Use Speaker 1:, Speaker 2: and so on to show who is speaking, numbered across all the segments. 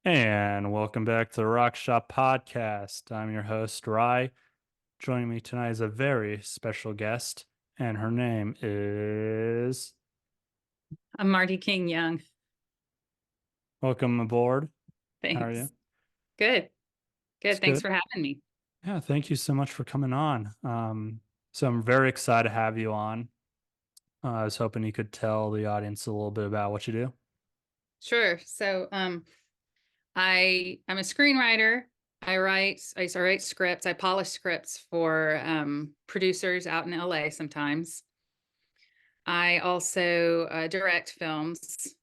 Speaker 1: And welcome back to the Rock Shop Podcast. I'm your host, Rye. Joining me tonight is a very special guest, and her name is.
Speaker 2: I'm Marty King Young.
Speaker 1: Welcome aboard. How are you?
Speaker 2: Thanks. Good.
Speaker 1: It's
Speaker 2: Good. Thanks
Speaker 1: good.
Speaker 2: for having me.
Speaker 1: Yeah, thank you so much for coming on. So I'm very excited to have you on. I was hoping you could tell the audience a little bit about what you do.
Speaker 2: Sure. I'm a screenwriter. I write scripts. I polish scripts for producers out in LA sometimes. I also direct films.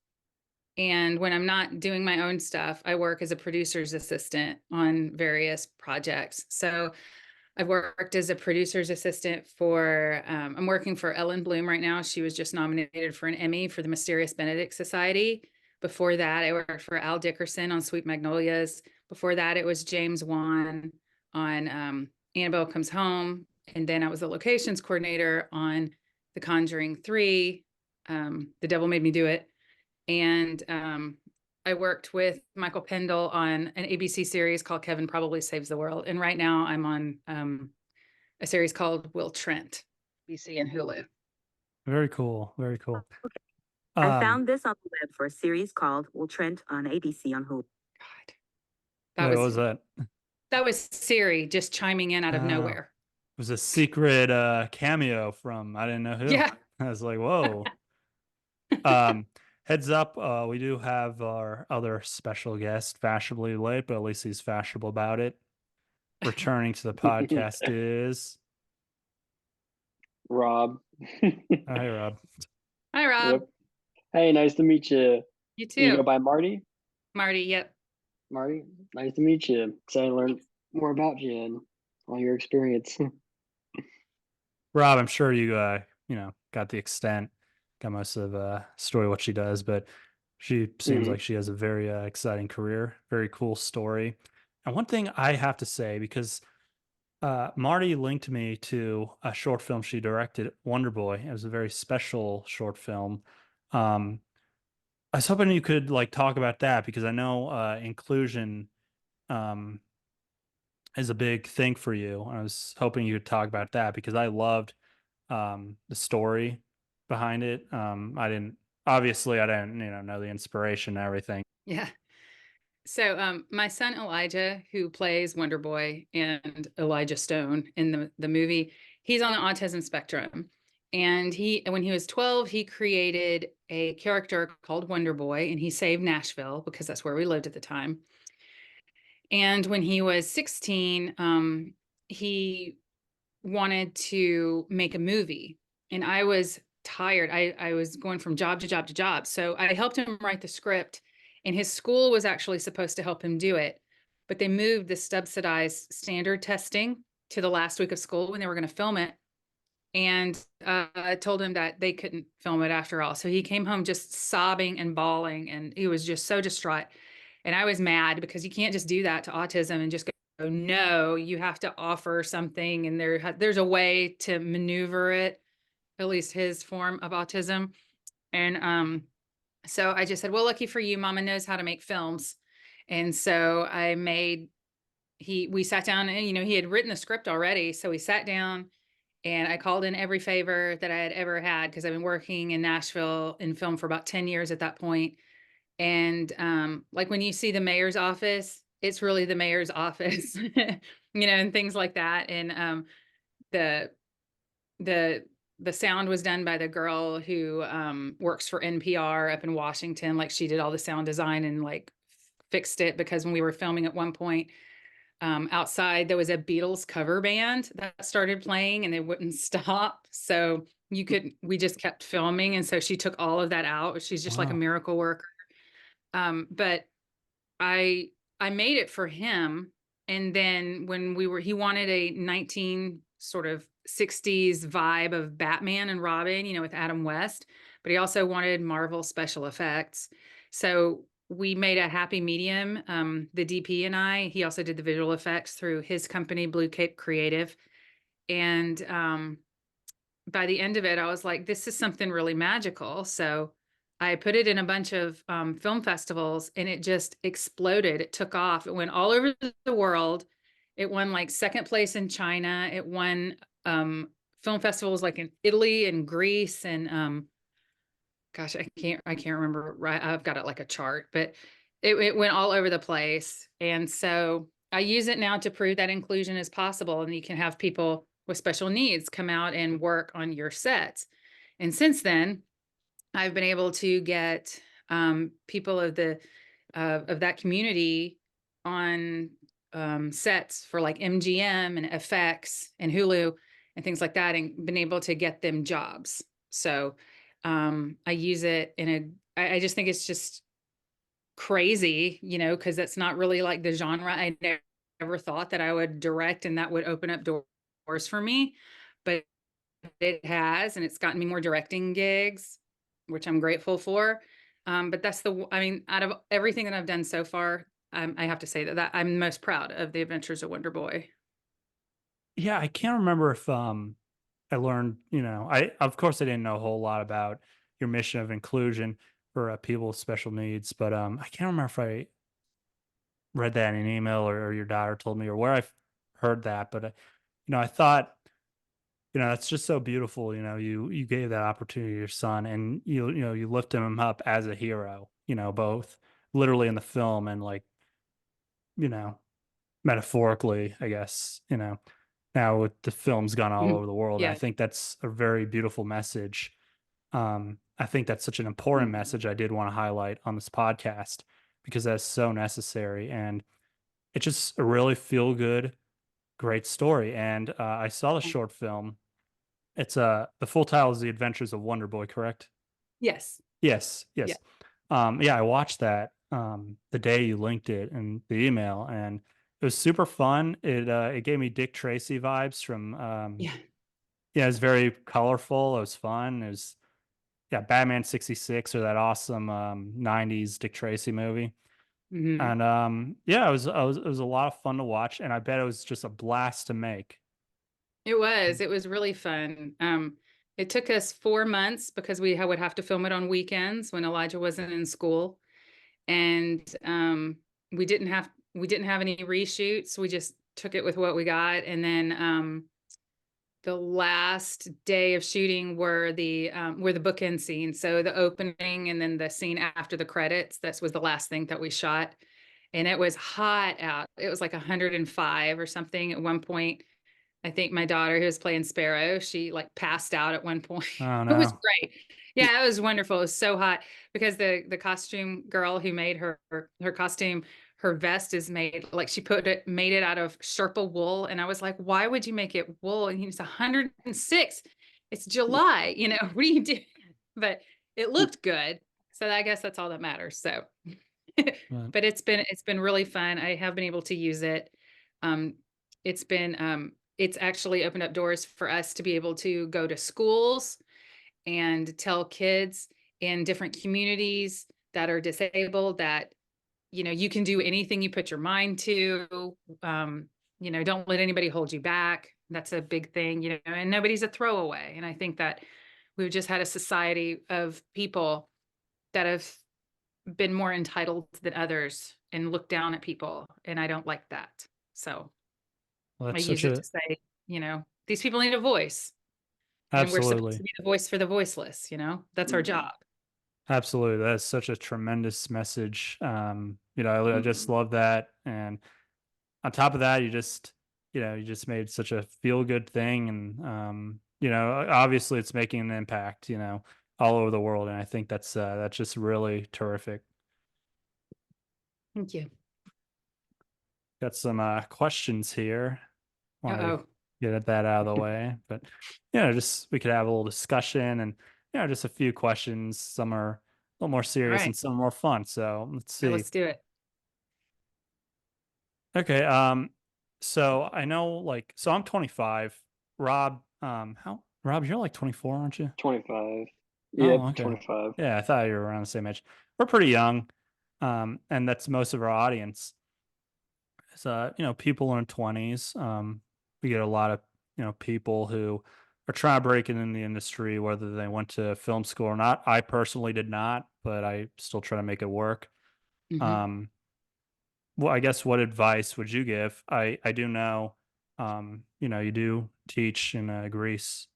Speaker 2: And when I'm not doing my own stuff, I work as a producer's assistant on various projects. So I've worked as a producer's assistant I'm working for Ellen Bloom right now. She was just nominated for an Emmy for the Mysterious Benedict Society. Before that, I worked for Al Dickerson on Sweet Magnolias. Before that, it was James Wan on Annabelle Comes Home. And then I was the locations coordinator on The Conjuring 3, The Devil Made Me Do It. And I worked with Michael Pendle on an ABC series called Kevin Probably Saves the World. And right now I'm on a series called Will Trent, BC and Hulu.
Speaker 1: Very cool. Very cool.
Speaker 3: I
Speaker 1: Um,
Speaker 3: found this on the web for a series called Will Trent on ABC on Hulu.
Speaker 2: God, that
Speaker 1: Wait, what
Speaker 2: was
Speaker 1: was that?
Speaker 2: that was Siri just chiming in out of
Speaker 1: It
Speaker 2: nowhere.
Speaker 1: was a secret cameo from I didn't know who.
Speaker 2: Yeah.
Speaker 1: I was like, whoa. Um, Heads up, we do have our other special guest, fashionably late, but at least he's fashionable about it. Returning to the podcast is.
Speaker 4: Rob.
Speaker 1: Oh, hey, Rob.
Speaker 2: Hi, Rob.
Speaker 4: Yep. Hey, nice to meet you.
Speaker 2: You
Speaker 4: You go
Speaker 2: too.
Speaker 4: by Marty?
Speaker 2: Marty, yep.
Speaker 4: Marty, nice to meet you. Excited to learn more about you and all your experience.
Speaker 1: Rob, I'm sure you, got the extent, got most of story what she does, but she seems
Speaker 4: Mhm.
Speaker 1: like she has a very exciting career, very cool story. And one thing I have to say, because Marty linked me to a short film she directed, Wonder Boy. It was a very special short film. Um, I was hoping you could like talk about that because I know inclusion um, is a big thing for you. I was hoping you could talk about that because I loved the story behind it. I didn't, know the inspiration and everything.
Speaker 2: Yeah. So my son Elijah, who plays Wonder Boy and Elijah Stone in the movie, he's on the autism spectrum. And when he was 12, he created a character called Wonder Boy, and he saved Nashville because that's where we lived at the time. And when he was 16, he wanted to make a movie. And I was tired. I was going from job to job to job. So I helped him write the script, and his school was actually supposed to help him do it. But they moved the subsidized standard testing to the last week of school when they were going to film it. And I told him that they couldn't film it after all. So he came home just sobbing and bawling, and he was just so distraught. And I was mad because you can't just do that to autism and just go, no, you have to offer something. And there's a way to maneuver it, at least his form of autism. And so I just said, well, lucky for you, mama knows how to make films. And so we sat down and, he had written the script already. So we sat down and I called in every favor that I had ever had because I've been working in Nashville in film for about 10 years at that point. And like when you see the mayor's office, it's really the mayor's office, and things like that. And the the the sound was done by the girl who works for NPR up in Washington. Like she did all the sound design and like fixed it because when we were filming at one point, outside there was a Beatles cover band that started playing and they wouldn't stop. So we just kept filming. And so she took all of that out. She's just like a
Speaker 1: Wow.
Speaker 2: miracle worker. But I made it for him. And then he wanted a 19 sort of 60s vibe of Batman and Robin, with Adam West, but he also wanted Marvel special effects. So we made a happy medium. The DP and he also did the visual effects through his company, Blue Cape Creative. And by the end of it, I was like, this is something really magical. So I put it in a bunch of film festivals and it just exploded. It took off. It went all over the world. It won like second place in China. It won film festivals like in Italy and Greece and gosh, I can't remember right. I've got it like a chart, but it went all over the place. And so I use it now to prove that inclusion is possible and you can have people with special needs come out and work on your sets. And since then, I've been able to get people of that community on sets for like MGM and FX and Hulu and things like that, and been able to get them jobs. So I use it I just think it's just crazy, because that's not really like the genre. I never thought that I would direct and that would open up doors for me, but it has, and it's gotten me more directing gigs, which I'm grateful for. But I mean, out of everything that I've done so far, I have to say that I'm most proud of the Adventures of Wonder Boy.
Speaker 1: Yeah, I can't remember if I learned, I of course I didn't know a whole lot about your mission of inclusion for people with special needs, but I can't remember if I read that in an email or your daughter told me or where I heard that, but I thought, that's just so beautiful. You gave that opportunity to your son, and you lifted him up as a hero. Both literally in the film and like you know metaphorically, I guess. Now with the film's gone all
Speaker 2: Mhm.
Speaker 1: over the world, and I
Speaker 2: Yeah.
Speaker 1: think that's a very beautiful message. I think that's such an important message I did want to highlight on this podcast because that's so necessary, and it's just a really feel good, great story. And I saw the short film. It's the full title is The Adventures of Wonder Boy, correct?
Speaker 2: Yes.
Speaker 1: Yes,
Speaker 2: Yeah.
Speaker 1: yes. Yeah, I watched that the day you linked it in the email, and it was super fun. It gave me Dick Tracy vibes from
Speaker 2: Yeah.
Speaker 1: yeah, it's very colorful. It was fun. It was yeah, Batman 66 or that awesome 90s Dick Tracy movie.
Speaker 2: Hmm.
Speaker 1: And yeah, it was a lot of fun to watch, and I bet it was just a blast to make.
Speaker 2: It was. It was really fun. It took us 4 months because would have to film it on weekends when Elijah wasn't in school, and we didn't have any reshoots. We just took it with what we got, and then the last day of shooting were the bookend scenes. So the opening and then the scene after the credits. That was the last thing that we shot. And it was hot out. It was like 105 or something at one point. I think my daughter who was playing Sparrow, she like passed out at one point.
Speaker 1: Oh
Speaker 2: It was
Speaker 1: no.
Speaker 2: great. Yeah, it was wonderful. It was so hot because the costume girl who made her costume, her vest is made like made it out of Sherpa wool. And I was like, why would you make it wool? And he was 106. It's July, what do you do? But it looked good. So I guess that's all that matters. So
Speaker 1: But
Speaker 2: but it's been really fun. I have been able to use it. Um, it's actually opened up doors for us to be able to go to schools and tell kids in different communities that are disabled that you can do anything you put your mind to. Don't let anybody hold you back. That's a big thing, and nobody's a throwaway. And I think that we've just had a society of people that have been more entitled than others and look down at people, and I don't like that. So
Speaker 1: well,
Speaker 2: I
Speaker 1: that's
Speaker 2: use
Speaker 1: such
Speaker 2: it
Speaker 1: a
Speaker 2: to say, these people need a voice, and we're supposed to
Speaker 1: absolutely.
Speaker 2: be the voice for the voiceless. That's our job.
Speaker 1: Absolutely. That's such a tremendous message. I just love that. And on top of that, you just made such a feel good thing. And, obviously it's making an impact, all over the world. And I think that's just really terrific.
Speaker 2: Thank you.
Speaker 1: Got some questions here. Want to
Speaker 2: Uh-oh.
Speaker 1: get that out of the way, but, just we could have a little discussion and, just a few questions. Some are a little more
Speaker 2: All
Speaker 1: serious and
Speaker 2: right.
Speaker 1: some are more fun. So let's
Speaker 2: Yeah,
Speaker 1: see.
Speaker 2: let's do it.
Speaker 1: Okay. So I know so I'm 25. Rob, you're like 24, aren't you?
Speaker 4: 25. Yep,
Speaker 1: Oh, okay.
Speaker 4: 25.
Speaker 1: Yeah, I thought you were around the same age. We're pretty young. And that's most of our audience. So, people in their 20s. We get a lot of, people who are trying to break it in the industry, whether they went to film school or not. I personally did not, but I still try to make it work.
Speaker 2: Mhm,
Speaker 1: Um, well, I guess what advice would you give? I do know, you do teach in Greece.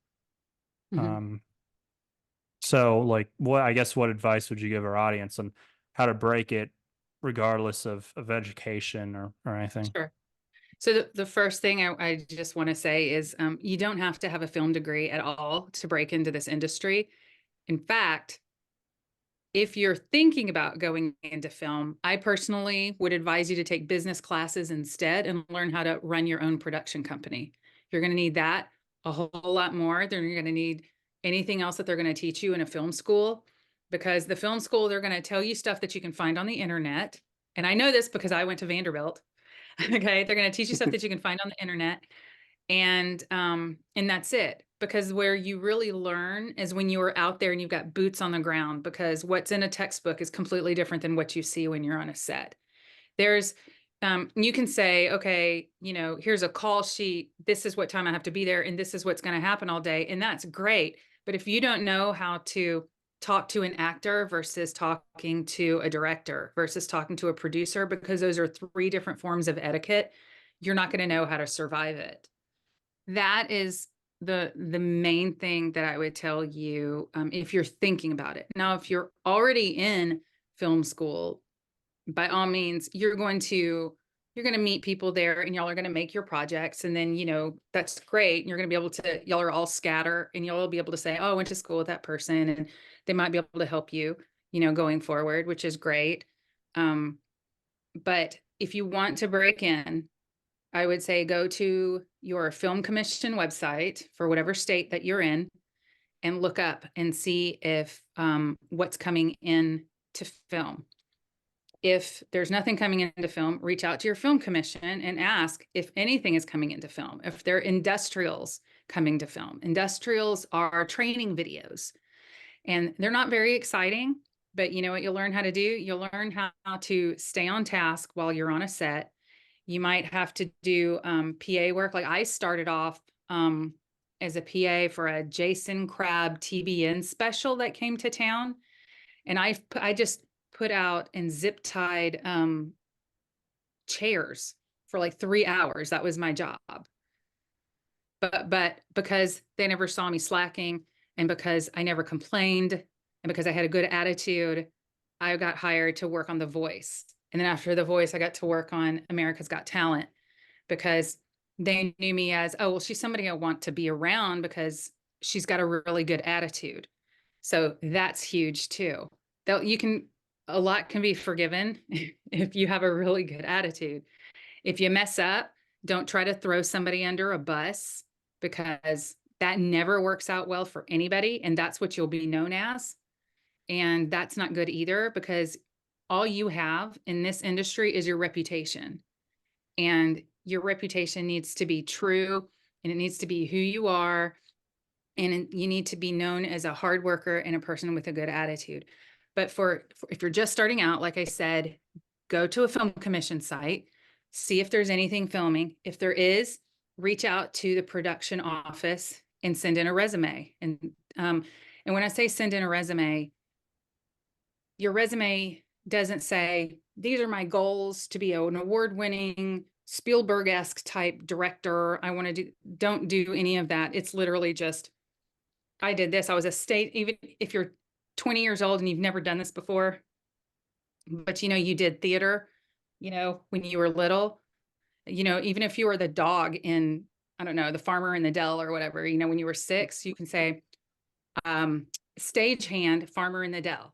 Speaker 2: mhm.
Speaker 1: Um, so like, what advice would you give our audience on how to break it, regardless of education or anything?
Speaker 2: Sure. So the first thing I just want to say is you don't have to have a film degree at all to break into this industry. In fact, if you're thinking about going into film, I personally would advise you to take business classes instead and learn how to run your own production company. You're going to need that a whole lot more than you're going to need anything else that they're going to teach you in a film school, because the film school, they're going to tell you stuff that you can find on the internet. And I know this because I went to Vanderbilt. Okay. They're going to teach you stuff that you can find on the internet. And that's it, because where you really learn is when you are out there and you've got boots on the ground, because what's in a textbook is completely different than what you see when you're on a set. There's you can say, okay, here's a call sheet, this is what time I have to be there, and this is what's going to happen all day, and that's great. But if you don't know how to talk to an actor versus talking to a director versus talking to a producer, because those are three different forms of etiquette, you're not going to know how to survive it. That is the main thing that I would tell you, if you're thinking about it. Now, if you're already in film school, by all means, you're going to meet people there, and y'all are going to make your projects, and then that's great. You're going to be able to, y'all are all scatter, and y'all will be able to say, oh, I went to school with that person, and they might be able to help you, going forward, which is great. But if you want to break in, I would say go to your film commission website for whatever state that you're in and look up and see if what's coming in to film. If there's nothing coming into film, reach out to your film commission and ask if anything is coming into film. If there are industrials coming to film, industrials are training videos, and they're not very exciting, but you know what you'll learn how to do? You'll learn how to stay on task while you're on a set. You might have to do PA work. Like I started off as a PA for a Jason Crabb TBN special that came to town. And I just put out and zip tied chairs for like 3 hours. That was my job. But because they never saw me slacking, and because I never complained, and because I had a good attitude, I got hired to work on The Voice. And then after The Voice, I got to work on America's Got Talent, because they knew me as, oh, well, she's somebody I want to be around because she's got a really good attitude. So that's huge too. That a lot can be forgiven if you have a really good attitude. If you mess up, don't try to throw somebody under a bus, because that never works out well for anybody. And that's what you'll be known as. And that's not good either, because all you have in this industry is your reputation. And your reputation needs to be true, and it needs to be who you are. And you need to be known as a hard worker and a person with a good attitude. But if you're just starting out, like I said, go to a film commission site, see if there's anything filming. If there is, reach out to the production office and send in a resume. And when I say send in a resume, your resume doesn't say, these are my goals to be an award-winning Spielberg-esque type director. Don't do any of that. It's literally just, I did this. I was even if you're 20 years old and you've never done this before, but you did theater, when you were little, even if you were the dog in, I don't know, The Farmer in the Dell or whatever, when you were 6, you can say, stagehand Farmer in the Dell.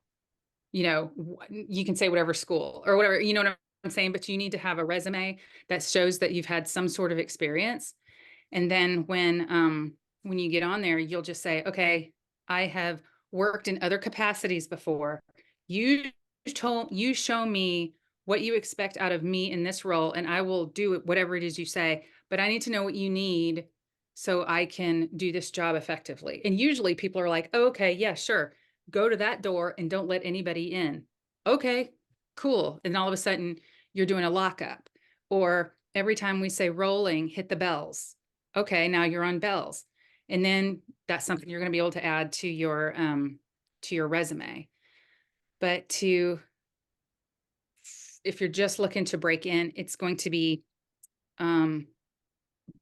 Speaker 2: You can say whatever school or whatever, you know what I'm saying, but you need to have a resume that shows that you've had some sort of experience. And then when you get on there, you'll just say, okay, I have worked in other capacities before. You show me what you expect out of me in this role, and I will do whatever it is you say, but I need to know what you need so I can do this job effectively. And usually people are like, oh, okay, yeah, sure. Go to that door and don't let anybody in. Okay, cool. And all of a sudden you're doing a lockup. Or every time we say rolling, hit the bells. Okay, now you're on bells. And then that's something you're going to be able to add to your resume. But if you're just looking to break in, it's going to be um,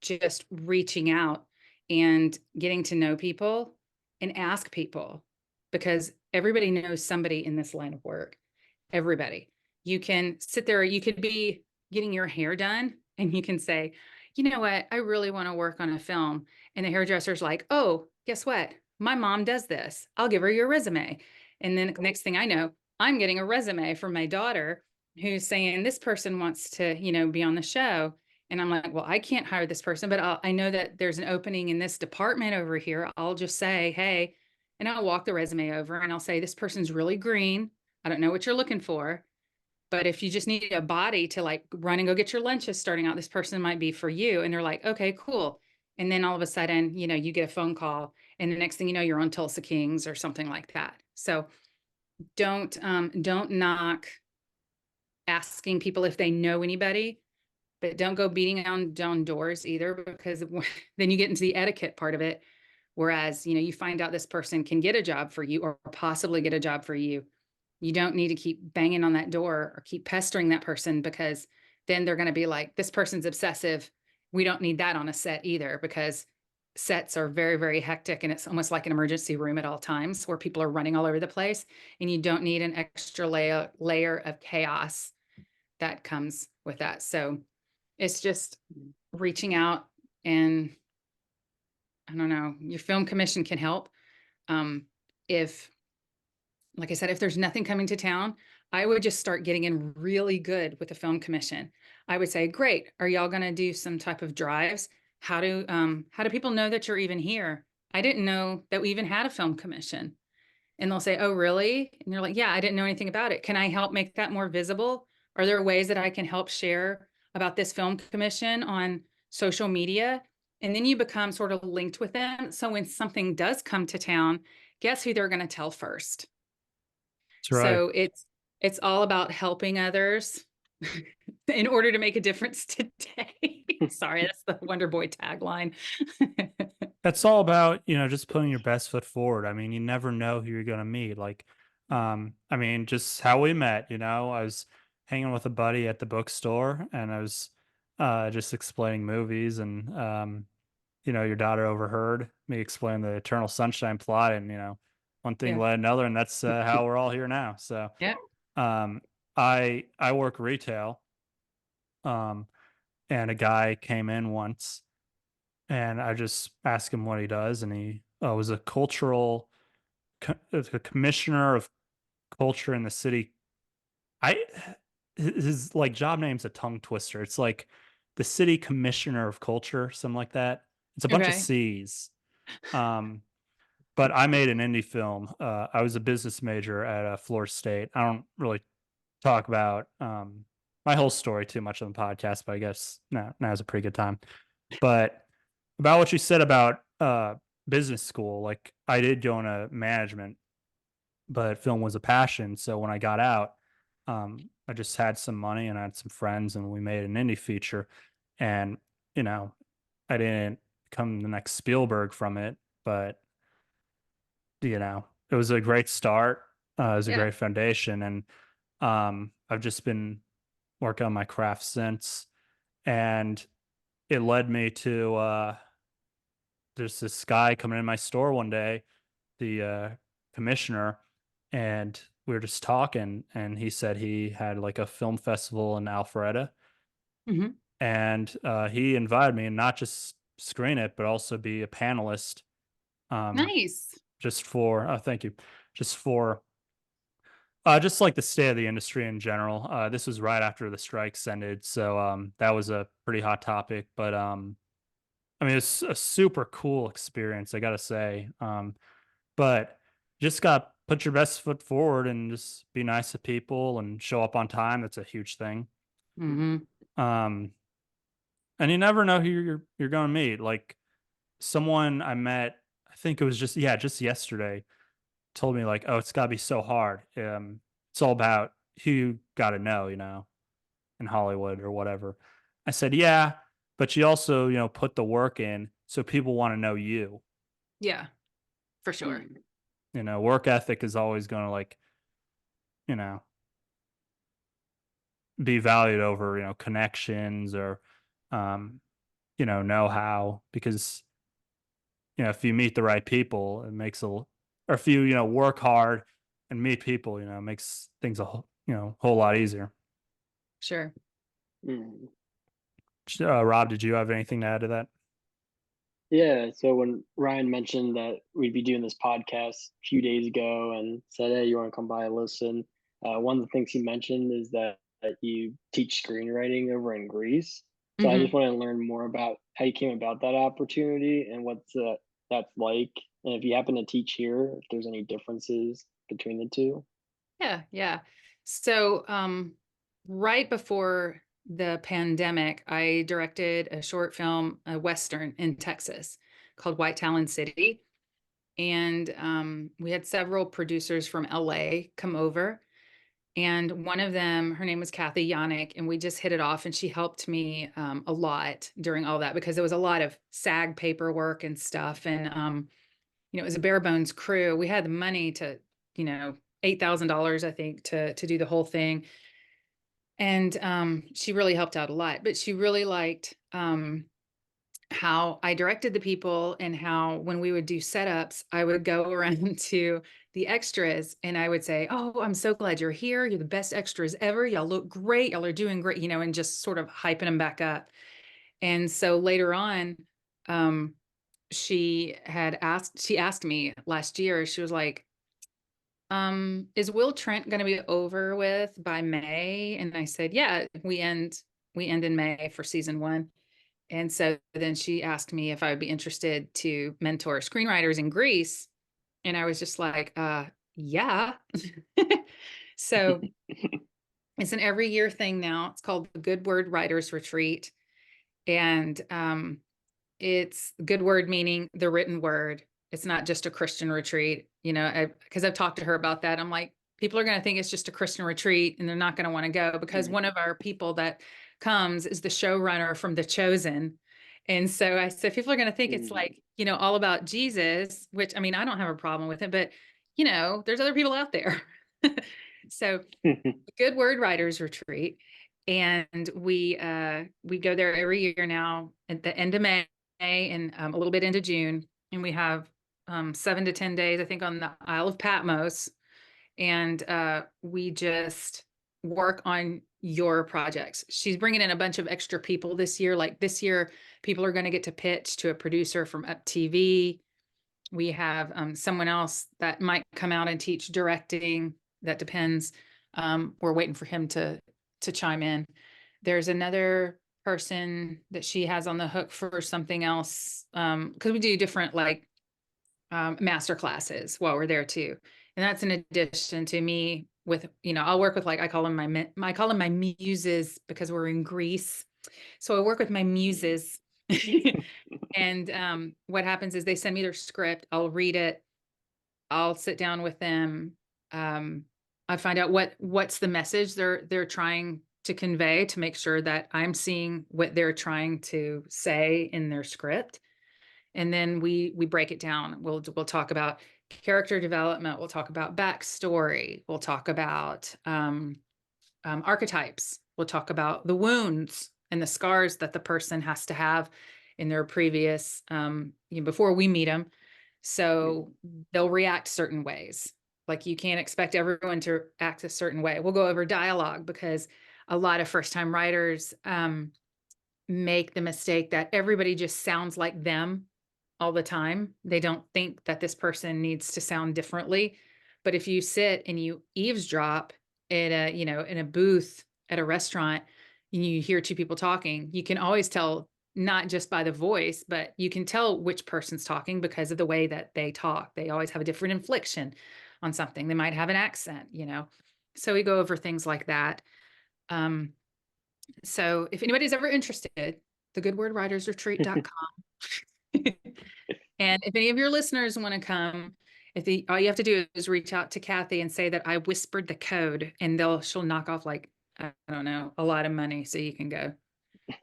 Speaker 2: just reaching out and getting to know people and ask people, because everybody knows somebody in this line of work. Everybody. You can sit there, you could be getting your hair done and you can say, you know what, I really want to work on a film. And the hairdresser's like, oh, guess what? My mom does this. I'll give her your resume. And then the next thing I know, I'm getting a resume from my daughter who's saying this person wants to, be on the show. And I'm like, well, I can't hire this person, but I know that there's an opening in this department over here. I'll just say, hey, and I'll walk the resume over and I'll say, this person's really green. I don't know what you're looking for, but if you just need a body to like run and go get your lunches starting out, this person might be for you. And they're like, okay, cool. And then all of a sudden, you get a phone call and the next thing you know, you're on Tulsa Kings or something like that. So don't knock asking people if they know anybody, but don't go beating down doors either, because then you get into the etiquette part of it. Whereas, you find out this person can get a job for you or possibly get a job for you. You don't need to keep banging on that door or keep pestering that person, because then they're going to be like, this person's obsessive. We don't need that on a set either, because sets are very, very hectic and it's almost like an emergency room at all times where people are running all over the place, and you don't need an extra layer of chaos that comes with that. So it's just reaching out, and I don't know, your film commission can help. If, like I said, if there's nothing coming to town, I would just start getting in really good with the film commission. I would say, great, are y'all going to do some type of drives? How do people know that you're even here? I didn't know that we even had a film commission. And they'll say, oh, really? And you're like, yeah, I didn't know anything about it. Can I help make that more visible? Are there ways that I can help share about this film commission on social media? And then you become sort of linked with them. So when something does come to town, guess who they're going to tell first?
Speaker 1: That's right.
Speaker 2: So it's all about helping others in order to make a difference today. Sorry, that's the Wonder Boy tagline.
Speaker 1: That's all about, just putting your best foot forward. I mean, you never know who you're gonna meet. Like, I mean, just how we met, I was hanging with a buddy at the bookstore and I was just explaining movies and your daughter overheard me explain the Eternal Sunshine plot and, one thing
Speaker 2: Yeah.
Speaker 1: led another, and that's how we're all here now. So
Speaker 2: Yeah.
Speaker 1: um I work retail. Um and a guy came in once and I just asked him what he does, and he was a a commissioner of culture in the city. I his like job name's a tongue twister. It's like the city commissioner of culture, something like that. It's a bunch of
Speaker 2: Okay.
Speaker 1: C's. Um, but I made an indie film. I was a business major at Florida State. I don't really talk about my whole story too much on the podcast, but I guess now's a pretty good time. But about what you said about business school, like I did go into management, but film was a passion. So when I got out, I just had some money and I had some friends, and we made an indie feature. And you know, I didn't become the next Spielberg from it, but it was a great start. It was a
Speaker 2: Yeah.
Speaker 1: great foundation, and I've just been working on my craft since. And it led me to there's this guy coming in my store one day, the commissioner, and we were just talking, and he said he had like a film festival in Alpharetta,
Speaker 2: Mhm.
Speaker 1: and he invited me and not just screen it, but also be a panelist, um,
Speaker 2: Nice.
Speaker 1: just for thank you, just for just like the state of the industry in general. This was right after the strikes ended, so that was a pretty hot topic. But I mean, it's a super cool experience, I gotta say. But just got put your best foot forward and just be nice to people and show up on time. That's a huge thing.
Speaker 2: Mhm.
Speaker 1: Um, and you never know who you're gonna meet. Like someone I met, I think it was just yesterday, told me like, oh, it's gotta be so hard. It's all about who you gotta know, in Hollywood or whatever. I said, yeah, but you also, put the work in so people want to know you.
Speaker 2: Yeah, for sure.
Speaker 4: Mm.
Speaker 1: You know, work ethic is always going to like, you know, be valued over, you know, connections or, um, know how, because, if you meet the right people, it makes or if you, work hard and meet people, it makes things whole lot easier.
Speaker 2: Sure.
Speaker 4: Mm.
Speaker 1: Rob, did you have anything to add to that?
Speaker 4: Yeah, so when Ryan mentioned that we'd be doing this podcast a few days ago and said, "Hey, you want to come by and listen?" One of the things he mentioned is that you teach screenwriting over in Greece. So I
Speaker 2: Hmm.
Speaker 4: just want to learn more about how you came about that opportunity and that's like, and if you happen to teach here, if there's any differences between the two.
Speaker 2: Yeah, yeah. So, right before the pandemic, I directed a short film, a Western in Texas called White Talon City. And we had several producers from LA come over. And one of them, her name was Kathy Yannick, and we just hit it off. And she helped me a lot during all that because there was a lot of SAG paperwork and stuff. And, it was a bare bones crew. We had the money to, $8,000, I think, to do the whole thing. And she really helped out a lot. But she really liked how I directed the people and how when we would do setups, I would go around to the extras and I would say, "Oh, I'm so glad you're here. You're the best extras ever. Y'all look great. Y'all are doing great," and just sort of hyping them back up. And so later on, um, she asked me last year, she was like, is Will Trent going to be over with by May? And I said, yeah, we end in May for season 1. And so then she asked me if I would be interested to mentor screenwriters in Greece. And I was just like, yeah. So it's an every year thing now. It's called the Good Word Writers Retreat. And it's good word meaning the written word. It's not just a Christian retreat, because I've talked to her about that. I'm like, people are going to think it's just a Christian retreat and they're not going to want to go because
Speaker 4: Mm.
Speaker 2: one of our people that comes is the showrunner from The Chosen. And so I said, people are going to think it's
Speaker 4: Mm.
Speaker 2: like, all about Jesus, which I mean, I don't have a problem with it, but there's other people out there. So Good Word Writers Retreat. And we go there every year now at the end of May and a little bit into June. And we have 7 to 10 days, I think, on the Isle of Patmos. And we just work on your projects. She's bringing in a bunch of extra people this year. Like this year, people are going to get to pitch to a producer from Up TV. We have someone else that might come out and teach directing. That depends. We're waiting for him to chime in. There's another person that she has on the hook for something else because we do different like master classes while we're there too, and that's in addition to me with I'll work with like I call them my muses because we're in Greece, so I work with my muses. And what happens is they send me their script. I'll read it. I'll sit down with them. Um, I find out what's the message they're trying to convey to make sure that I'm seeing what they're trying to say in their script. And then we break it down. We'll talk about character development. We'll talk about backstory. We'll talk about archetypes. We'll talk about the wounds and the scars that the person has to have in their previous before we meet them, so they'll react certain ways. Like you can't expect everyone to act a certain way. We'll go over dialogue because a lot of first time writers make the mistake that everybody just sounds like them all the time. They don't think that this person needs to sound differently. But if you sit and you eavesdrop at in a booth at a restaurant and you hear two people talking, you can always tell not just by the voice, but you can tell which person's talking because of the way that they talk. They always have a different inflection on something. They might have an accent. So we go over things like that. So if anybody's ever interested, thegoodwordwritersretreat.com. And if any of your listeners want to come, all you have to do is reach out to Kathy and say that I whispered the code, and she'll knock off like, I don't know, a lot of money so you can go.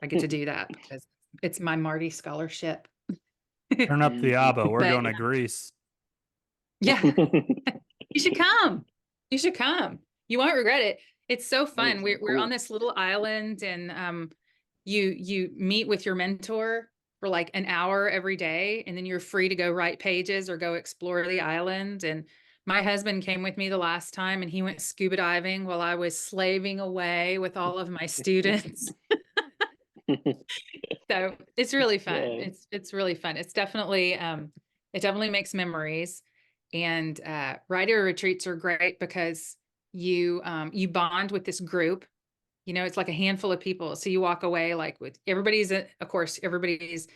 Speaker 2: I get to do that because it's my Marty scholarship.
Speaker 1: Turn up the ABBA. We're
Speaker 2: But
Speaker 1: going to Greece.
Speaker 2: yeah, you should come. You should come. You won't regret it. It's so fun. We're on
Speaker 4: Cool.
Speaker 2: this little island, and you meet with your mentor for like an hour every day, and then you're free to go write pages or go explore the island. And my husband came with me the last time, and he went scuba diving while I was slaving away with all of my students. So it's really fun.
Speaker 4: Yeah.
Speaker 2: It's really fun. It's definitely it definitely makes memories. And writer retreats are great because you bond with this group. You know, it's like a handful of people. So you walk away like with everybody's of course, everybody's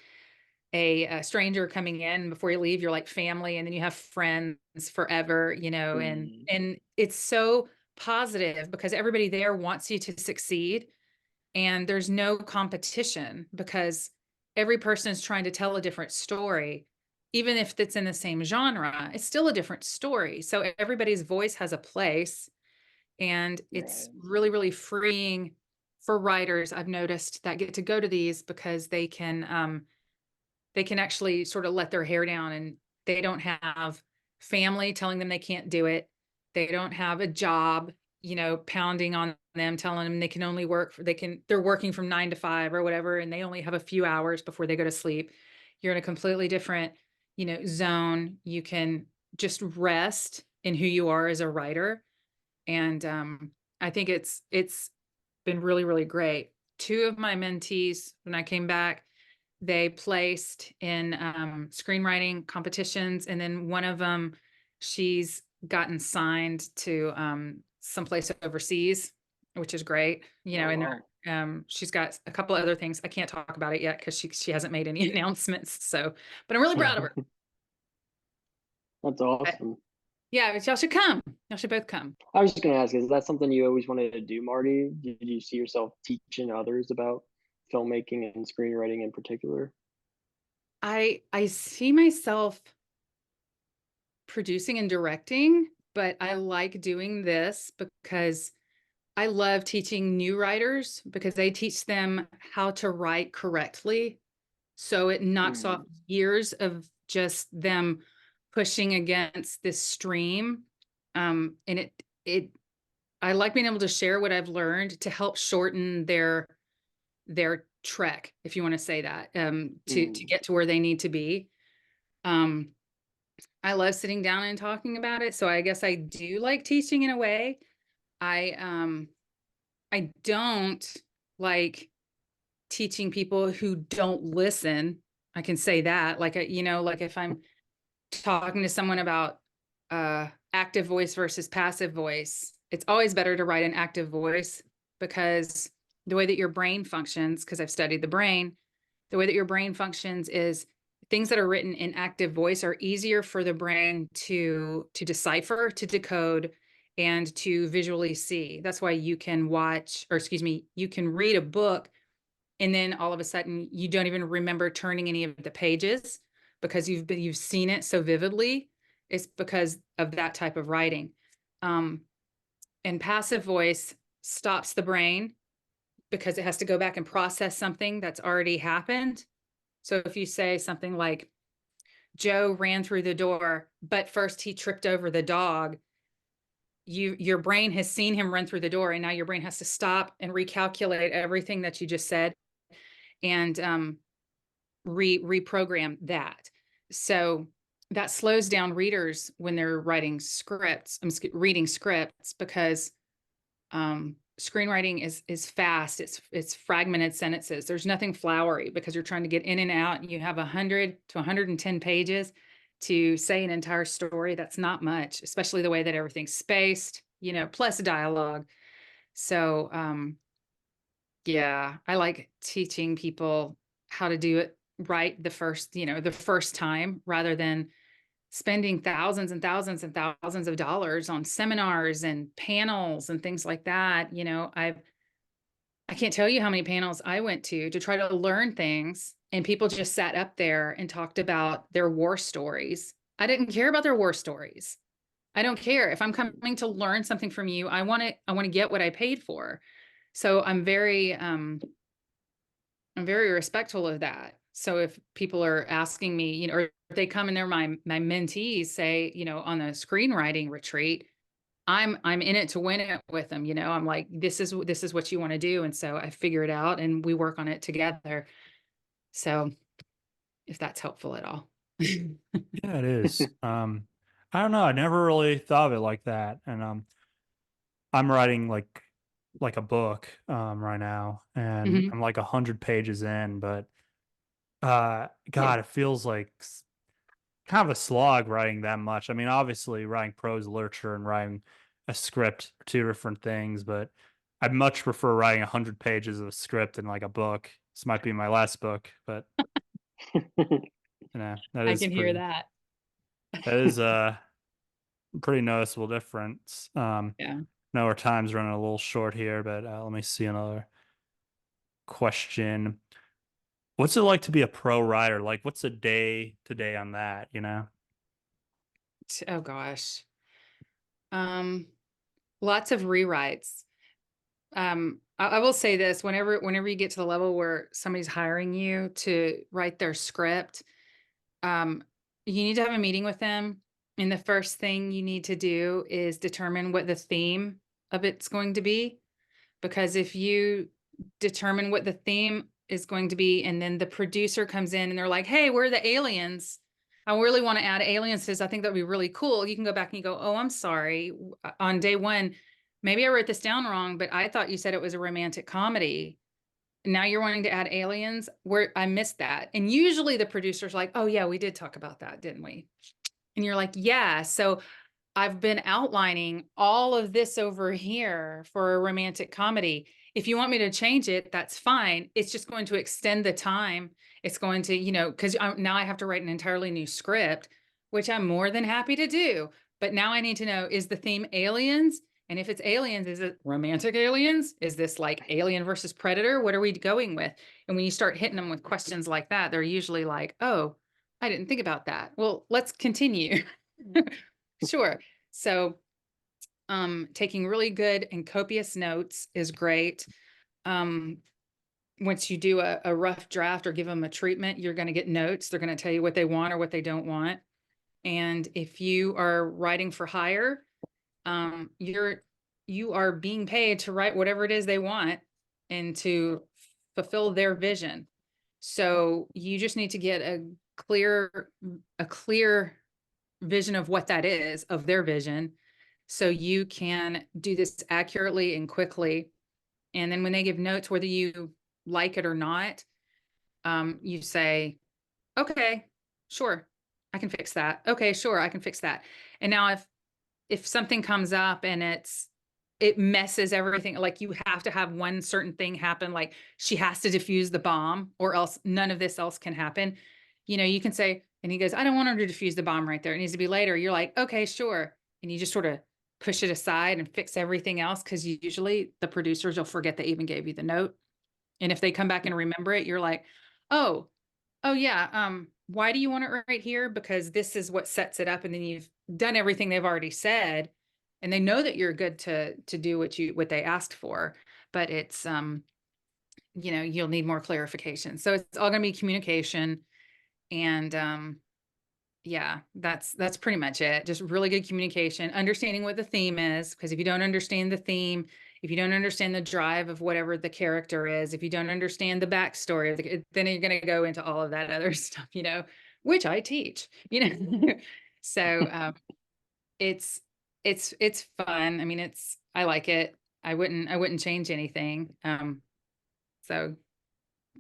Speaker 2: a stranger coming in. Before you leave, you're like family, and then you have friends forever, you know, and it's so positive because everybody there wants you to succeed, and there's no competition because every person is trying to tell a different story. Even if it's in the same genre, it's still a different story. So everybody's voice has a place, and it's
Speaker 4: Right.
Speaker 2: really, really freeing for writers. I've noticed that get to go to these because they can actually sort of let their hair down, and they don't have family telling them they can't do it. They don't have a job, you know, pounding on them, telling them they can only work for, they're working from 9 to 5 or whatever, and they only have a few hours before they go to sleep. You're in a completely different, you know, zone. You can just rest in who you are as a writer. And I think it's been really, really great. Two of my mentees, when I came back, they placed in screenwriting competitions, and then one of them, she's gotten signed to someplace overseas, which is great. You know,
Speaker 4: Oh,
Speaker 2: and
Speaker 4: wow.
Speaker 2: she's got a couple other things. I can't talk about it yet because she hasn't made any announcements. So, but I'm really proud of her.
Speaker 4: That's
Speaker 2: But
Speaker 4: awesome.
Speaker 2: yeah, but y'all should come. Y'all should both come.
Speaker 4: I was just gonna ask, is that something you always wanted to do, Marty? Did you see yourself teaching others about filmmaking and screenwriting in particular?
Speaker 2: I see myself producing and directing, but I like doing this because I love teaching new writers because they teach them how to write correctly. So it knocks off years of just them pushing against this stream. And I like being able to share what I've learned to help shorten their trek, if you want to say that, to get to where they need to be. Um, I love sitting down and talking about it. So I guess I do like teaching in a way. I don't like teaching people who don't listen. I can say that. Like, you know, like if I'm talking to someone about active voice versus passive voice, it's always better to write an active voice because the way that your brain functions, because I've studied the brain, the way that your brain functions is things that are written in active voice are easier for the brain to decipher, to decode, and to visually see. That's why you can watch, or excuse me, you can read a book and then all of a sudden you don't even remember turning any of the pages because you've seen it so vividly. It's because of that type of writing. And passive voice stops the brain because it has to go back and process something that's already happened. So if you say something like, Joe ran through the door, but first he tripped over the dog, your brain has seen him run through the door, and now your brain has to stop and recalculate everything that you just said and reprogram that. So that slows down readers when they're writing scripts, reading scripts, because screenwriting is fast. It's fragmented sentences. There's nothing flowery because you're trying to get in and out. And you have 100 to 110 pages to say an entire story. That's not much, especially the way that everything's spaced, you know, plus dialogue. So yeah, I like teaching people how to do it right the first time, rather than spending thousands and thousands and thousands of dollars on seminars and panels and things like that. You know, I can't tell you how many panels I went to try to learn things, and people just sat up there and talked about their war stories. I didn't care about their war stories. I don't care. If I'm coming to learn something from you, I want to get what I paid for. So I'm very respectful of that. So if people are asking me, or if they come and they're my mentees, say, on a screenwriting retreat, I'm in it to win it with them. I'm like, this is what you want to do. And so I figure it out and we work on it together. So if that's helpful at all.
Speaker 1: Yeah, it is. I don't know. I never really thought of it like that. And I'm writing like a book right now, and
Speaker 2: Mhm.
Speaker 1: I'm like 100 pages in, but
Speaker 2: Yeah.
Speaker 1: God, it feels like kind of a slog writing that much. I mean, obviously writing prose literature and writing a script are two different things, but I'd much prefer writing 100 pages of a script in like a book. This might be my last book, but that
Speaker 2: I
Speaker 1: is
Speaker 2: can hear that.
Speaker 1: that is a pretty noticeable difference.
Speaker 2: Yeah.
Speaker 1: Know our time's running a little short here, but let me see another question. What's it like to be a pro writer? Like, what's a day to day on that?
Speaker 2: Oh gosh. Um, Lots of rewrites. I will say this, whenever you get to the level where somebody's hiring you to write their script, um, you need to have a meeting with them. And the first thing you need to do is determine what the theme of it's going to be. Because if you determine what the theme is going to be, and then the producer comes in and they're like, hey, we're the aliens. I really want to add aliens to this. I think that'd be really cool. You can go back and you go, oh, I'm sorry. On day one, maybe I wrote this down wrong, but I thought you said it was a romantic comedy. Now you're wanting to add aliens, where I missed that. And usually the producer's like, oh yeah, we did talk about that, didn't we? And you're like, yeah. So I've been outlining all of this over here for a romantic comedy. If you want me to change it, that's fine. It's just going to extend the time. It's going to, because now I have to write an entirely new script, which I'm more than happy to do. But now I need to know, is the theme aliens? And if it's aliens, is it romantic aliens? Is this like Alien versus Predator? What are we going with? And when you start hitting them with questions like that, they're usually like, oh, I didn't think about that. Well, let's continue. Sure. So, taking really good and copious notes is great. Um, Once you do a rough draft or give them a treatment, you're going to get notes. They're going to tell you what they want or what they don't want. And if you are writing for hire, you are being paid to write whatever it is they want and to fulfill their vision. So you just need to get a clear vision of what that is, of their vision, so you can do this accurately and quickly. And then when they give notes, whether you like it or not, you say, okay, sure, I can fix that. Okay, sure, I can fix that. And now if something comes up and it messes everything, like you have to have one certain thing happen, like she has to defuse the bomb or else none of this else can happen. You can say, and he goes, I don't want her to defuse the bomb right there. It needs to be later. You're like, okay, sure. And you just sort of push it aside and fix everything else, because usually the producers will forget they even gave you the note. And if they come back and remember it, you're like, oh, oh yeah, why do you want it right here? Because this is what sets it up. And then you've done everything they've already said, and they know that you're good to do what they asked for. But it's you'll need more clarification. So it's all going to be communication. And yeah, that's pretty much it. Just really good communication, understanding what the theme is, because if you don't understand the theme, if you don't understand the drive of whatever the character is, if you don't understand the backstory of then you're going to go into all of that other stuff, which I teach, So it's it's fun. I mean, I like it. I wouldn't change anything. So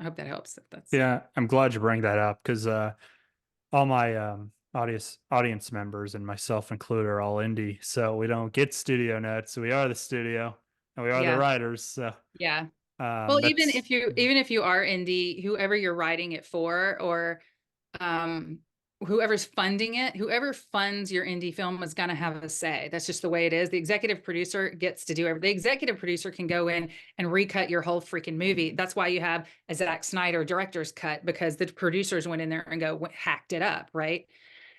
Speaker 2: I hope that helps. If that's
Speaker 1: Yeah, I'm glad you bring that up because all my audience members and myself included are all indie, so we don't get studio notes. We are the studio and we are the
Speaker 2: yeah,
Speaker 1: writers. So
Speaker 2: yeah. Well, even
Speaker 1: that's
Speaker 2: if you are indie, whoever you're writing it for, or um, whoever's funding it, whoever funds your indie film is going to have a say. That's just the way it is. The executive producer gets to do everything. The executive producer can go in and recut your whole freaking movie. That's why you have a Zack Snyder director's cut, because the producers went in there and hacked it up, right?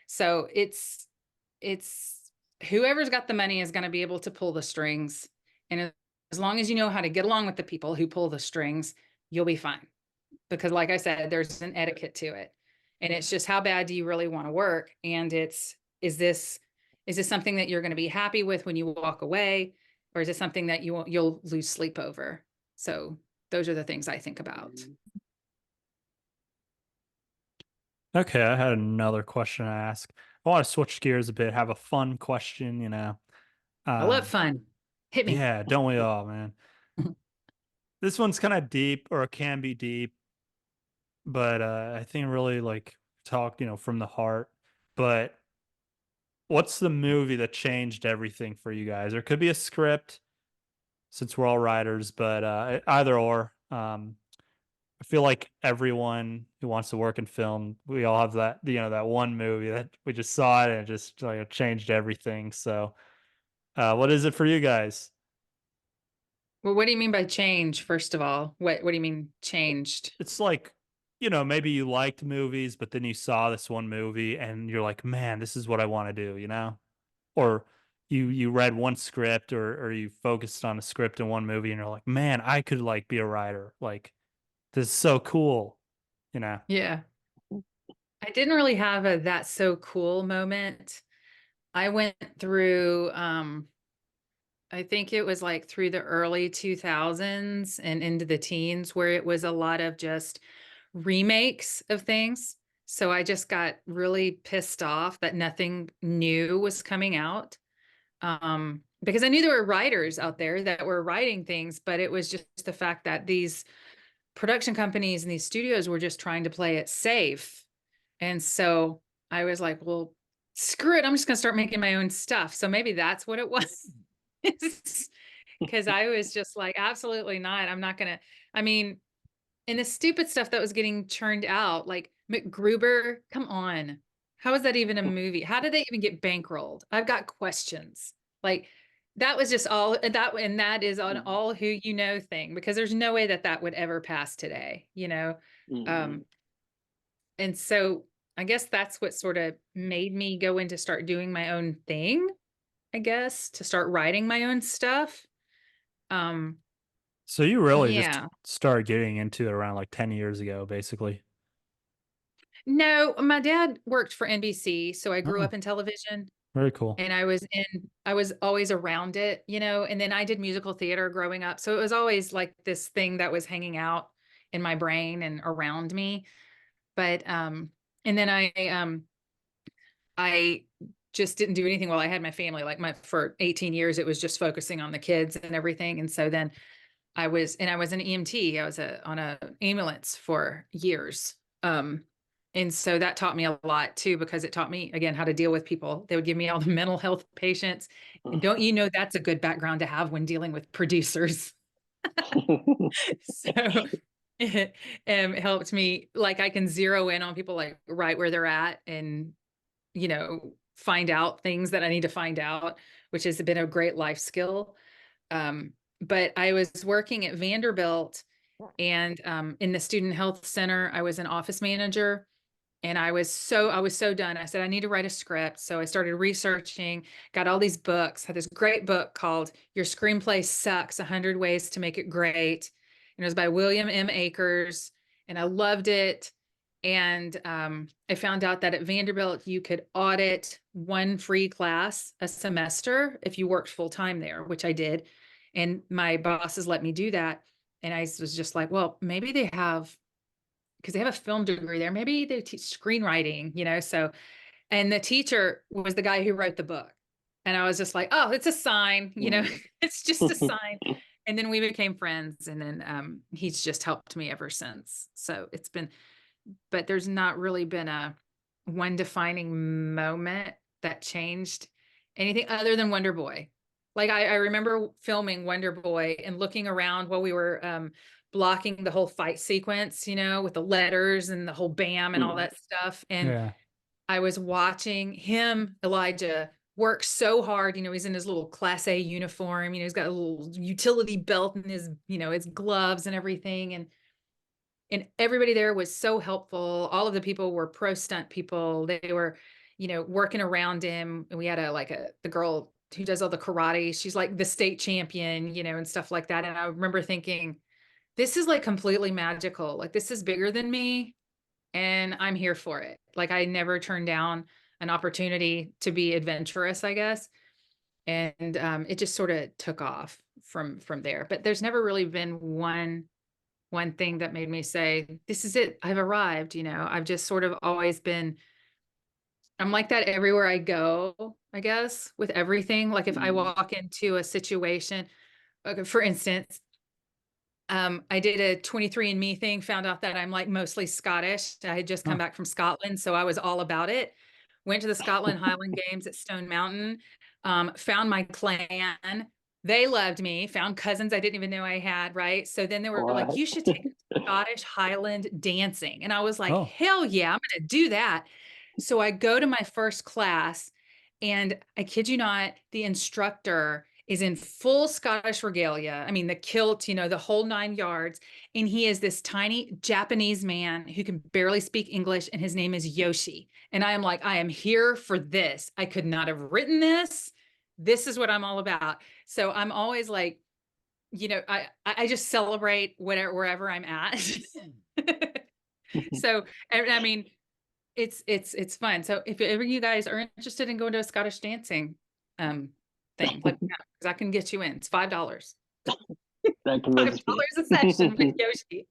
Speaker 2: So it's whoever's got the money is going to be able to pull the strings, and as long as you know how to get along with the people who pull the strings, you'll be fine. because like I said, there's an etiquette to it. And it's just how bad do you really want to work? And is this something that you're going to be happy with when you walk away? Or is it something that you'll lose sleep over? So those are the things I think about.
Speaker 1: Okay, I had another question to ask. I want to switch gears a bit, have a fun question,
Speaker 2: I love
Speaker 1: Um,
Speaker 2: fun. Hit me.
Speaker 1: yeah, don't we all, man? This one's kind of deep, or it can be deep, but I think really like talk, from the heart. But what's the movie that changed everything for you guys? Or it could be a script, since we're all writers, but either or. I feel like everyone who wants to work in film, we all have that, that one movie that we just saw it and it just like changed everything. So, what is it for you guys?
Speaker 2: Well, what do you mean by change, first of all? What do you mean changed?
Speaker 1: It's like, maybe you liked movies, but then you saw this one movie and you're like, man, this is what I want to do. Or you read one script, or you focused on a script in one movie and you're like, man, I could like be a writer. Like, this is so cool, you know?
Speaker 2: Yeah. I didn't really have a that's so cool moment. I went through I think it was like through the early 2000s and into the teens where it was a lot of just remakes of things. So I just got really pissed off that nothing new was coming out. Because I knew there were writers out there that were writing things, but it was just the fact that these production companies and these studios were just trying to play it safe. And so I was like, well, screw it. I'm just going to start making my own stuff. So maybe that's what it was. Because I was just like, absolutely not. I'm not going to, I mean, and the stupid stuff that was getting churned out, like MacGruber, come on. How is that even a movie? How did they even get bankrolled? I've got questions. Like that was just all that, and that is on all who you know thing, because there's no way that that would ever pass today,
Speaker 4: Mhm.
Speaker 2: And so I guess that's what sort of made me go into start doing my own thing, I guess, to start writing my own stuff. Um,
Speaker 1: So you really just
Speaker 2: yeah.
Speaker 1: started getting into it around like 10 years ago, basically.
Speaker 2: No, my dad worked for NBC, so I grew
Speaker 1: Oh,
Speaker 2: up in television
Speaker 1: very cool.
Speaker 2: and I was always around it, and then I did musical theater growing up. So it was always like this thing that was hanging out in my brain and around me. But and then I just didn't do anything while I had my family. Like for 18 years, it was just focusing on the kids and everything. And so then I was an EMT. I was on a ambulance for years. And so that taught me a lot too, because it taught me again how to deal with people. They would give me all the mental health patients. And don't you know that's a good background to have when dealing with producers? So it helped me, like I can zero in on people like right where they're at and find out things that I need to find out, which has been a great life skill. But I was working at Vanderbilt and in the student health center, I was an office manager and I was so done. I said, I need to write a script. So I started researching, got all these books, had this great book called Your Screenplay Sucks, 100 Ways to Make It Great. And it was by William M. Akers. And I loved it. And I found out that at Vanderbilt, you could audit one free class a semester if you worked full time there, which I did. And my bosses let me do that. And I was just like, well, maybe they have, because they have a film degree there, maybe they teach screenwriting, So, and the teacher was the guy who wrote the book. And I was just like, oh, it's a sign, it's just a sign. And then we became friends. And then he's just helped me ever since. So it's been, but there's not really been a one defining moment that changed anything other than Wonder Boy. Like I remember filming Wonder Boy and looking around while we were blocking the whole fight sequence, with the letters and the whole bam and all that stuff. And
Speaker 1: Yeah.
Speaker 2: I was watching him, Elijah, work so hard. He's in his little Class A uniform. He's got a little utility belt and his gloves and everything. And everybody there was so helpful. All of the people were pro stunt people. They were, working around him. And we had the girl who does all the karate. She's like the state champion, and stuff like that. And I remember thinking, this is like completely magical. Like this is bigger than me and I'm here for it. Like I never turned down an opportunity to be adventurous, I guess. And it just sort of took off from there. But there's never really been one thing that made me say, this is it. I've arrived, you know. I've just sort of always been I'm like that everywhere I go, I guess, with everything. Like if I
Speaker 4: Mm.
Speaker 2: walk into a situation, okay, for instance, I did a 23andMe thing, found out that I'm like mostly Scottish. I had just come
Speaker 1: Huh.
Speaker 2: back from Scotland, so I was all about it. Went to the Scotland Highland Games at Stone Mountain, found my clan. They loved me, found cousins I didn't even know I had, right? So then they were like,
Speaker 4: What?
Speaker 2: you should take Scottish Highland dancing. And I was like,
Speaker 1: Oh,
Speaker 2: hell yeah, I'm gonna do that. So I go to my first class, and I kid you not, the instructor is in full Scottish regalia. I mean, the kilt, you know, the whole 9 yards. And he is this tiny Japanese man who can barely speak English, and his name is Yoshi. And I am like, I am here for this. I could not have written this. This is what I'm all about. So I'm always like, you know, I just celebrate whatever wherever I'm at. So, and I mean, it's fun. So if ever you guys are interested in going to a Scottish dancing thing, like because I can get you in. It's $5.
Speaker 4: That
Speaker 2: $5
Speaker 4: convinced
Speaker 2: a session
Speaker 4: me.
Speaker 2: with Yoshi.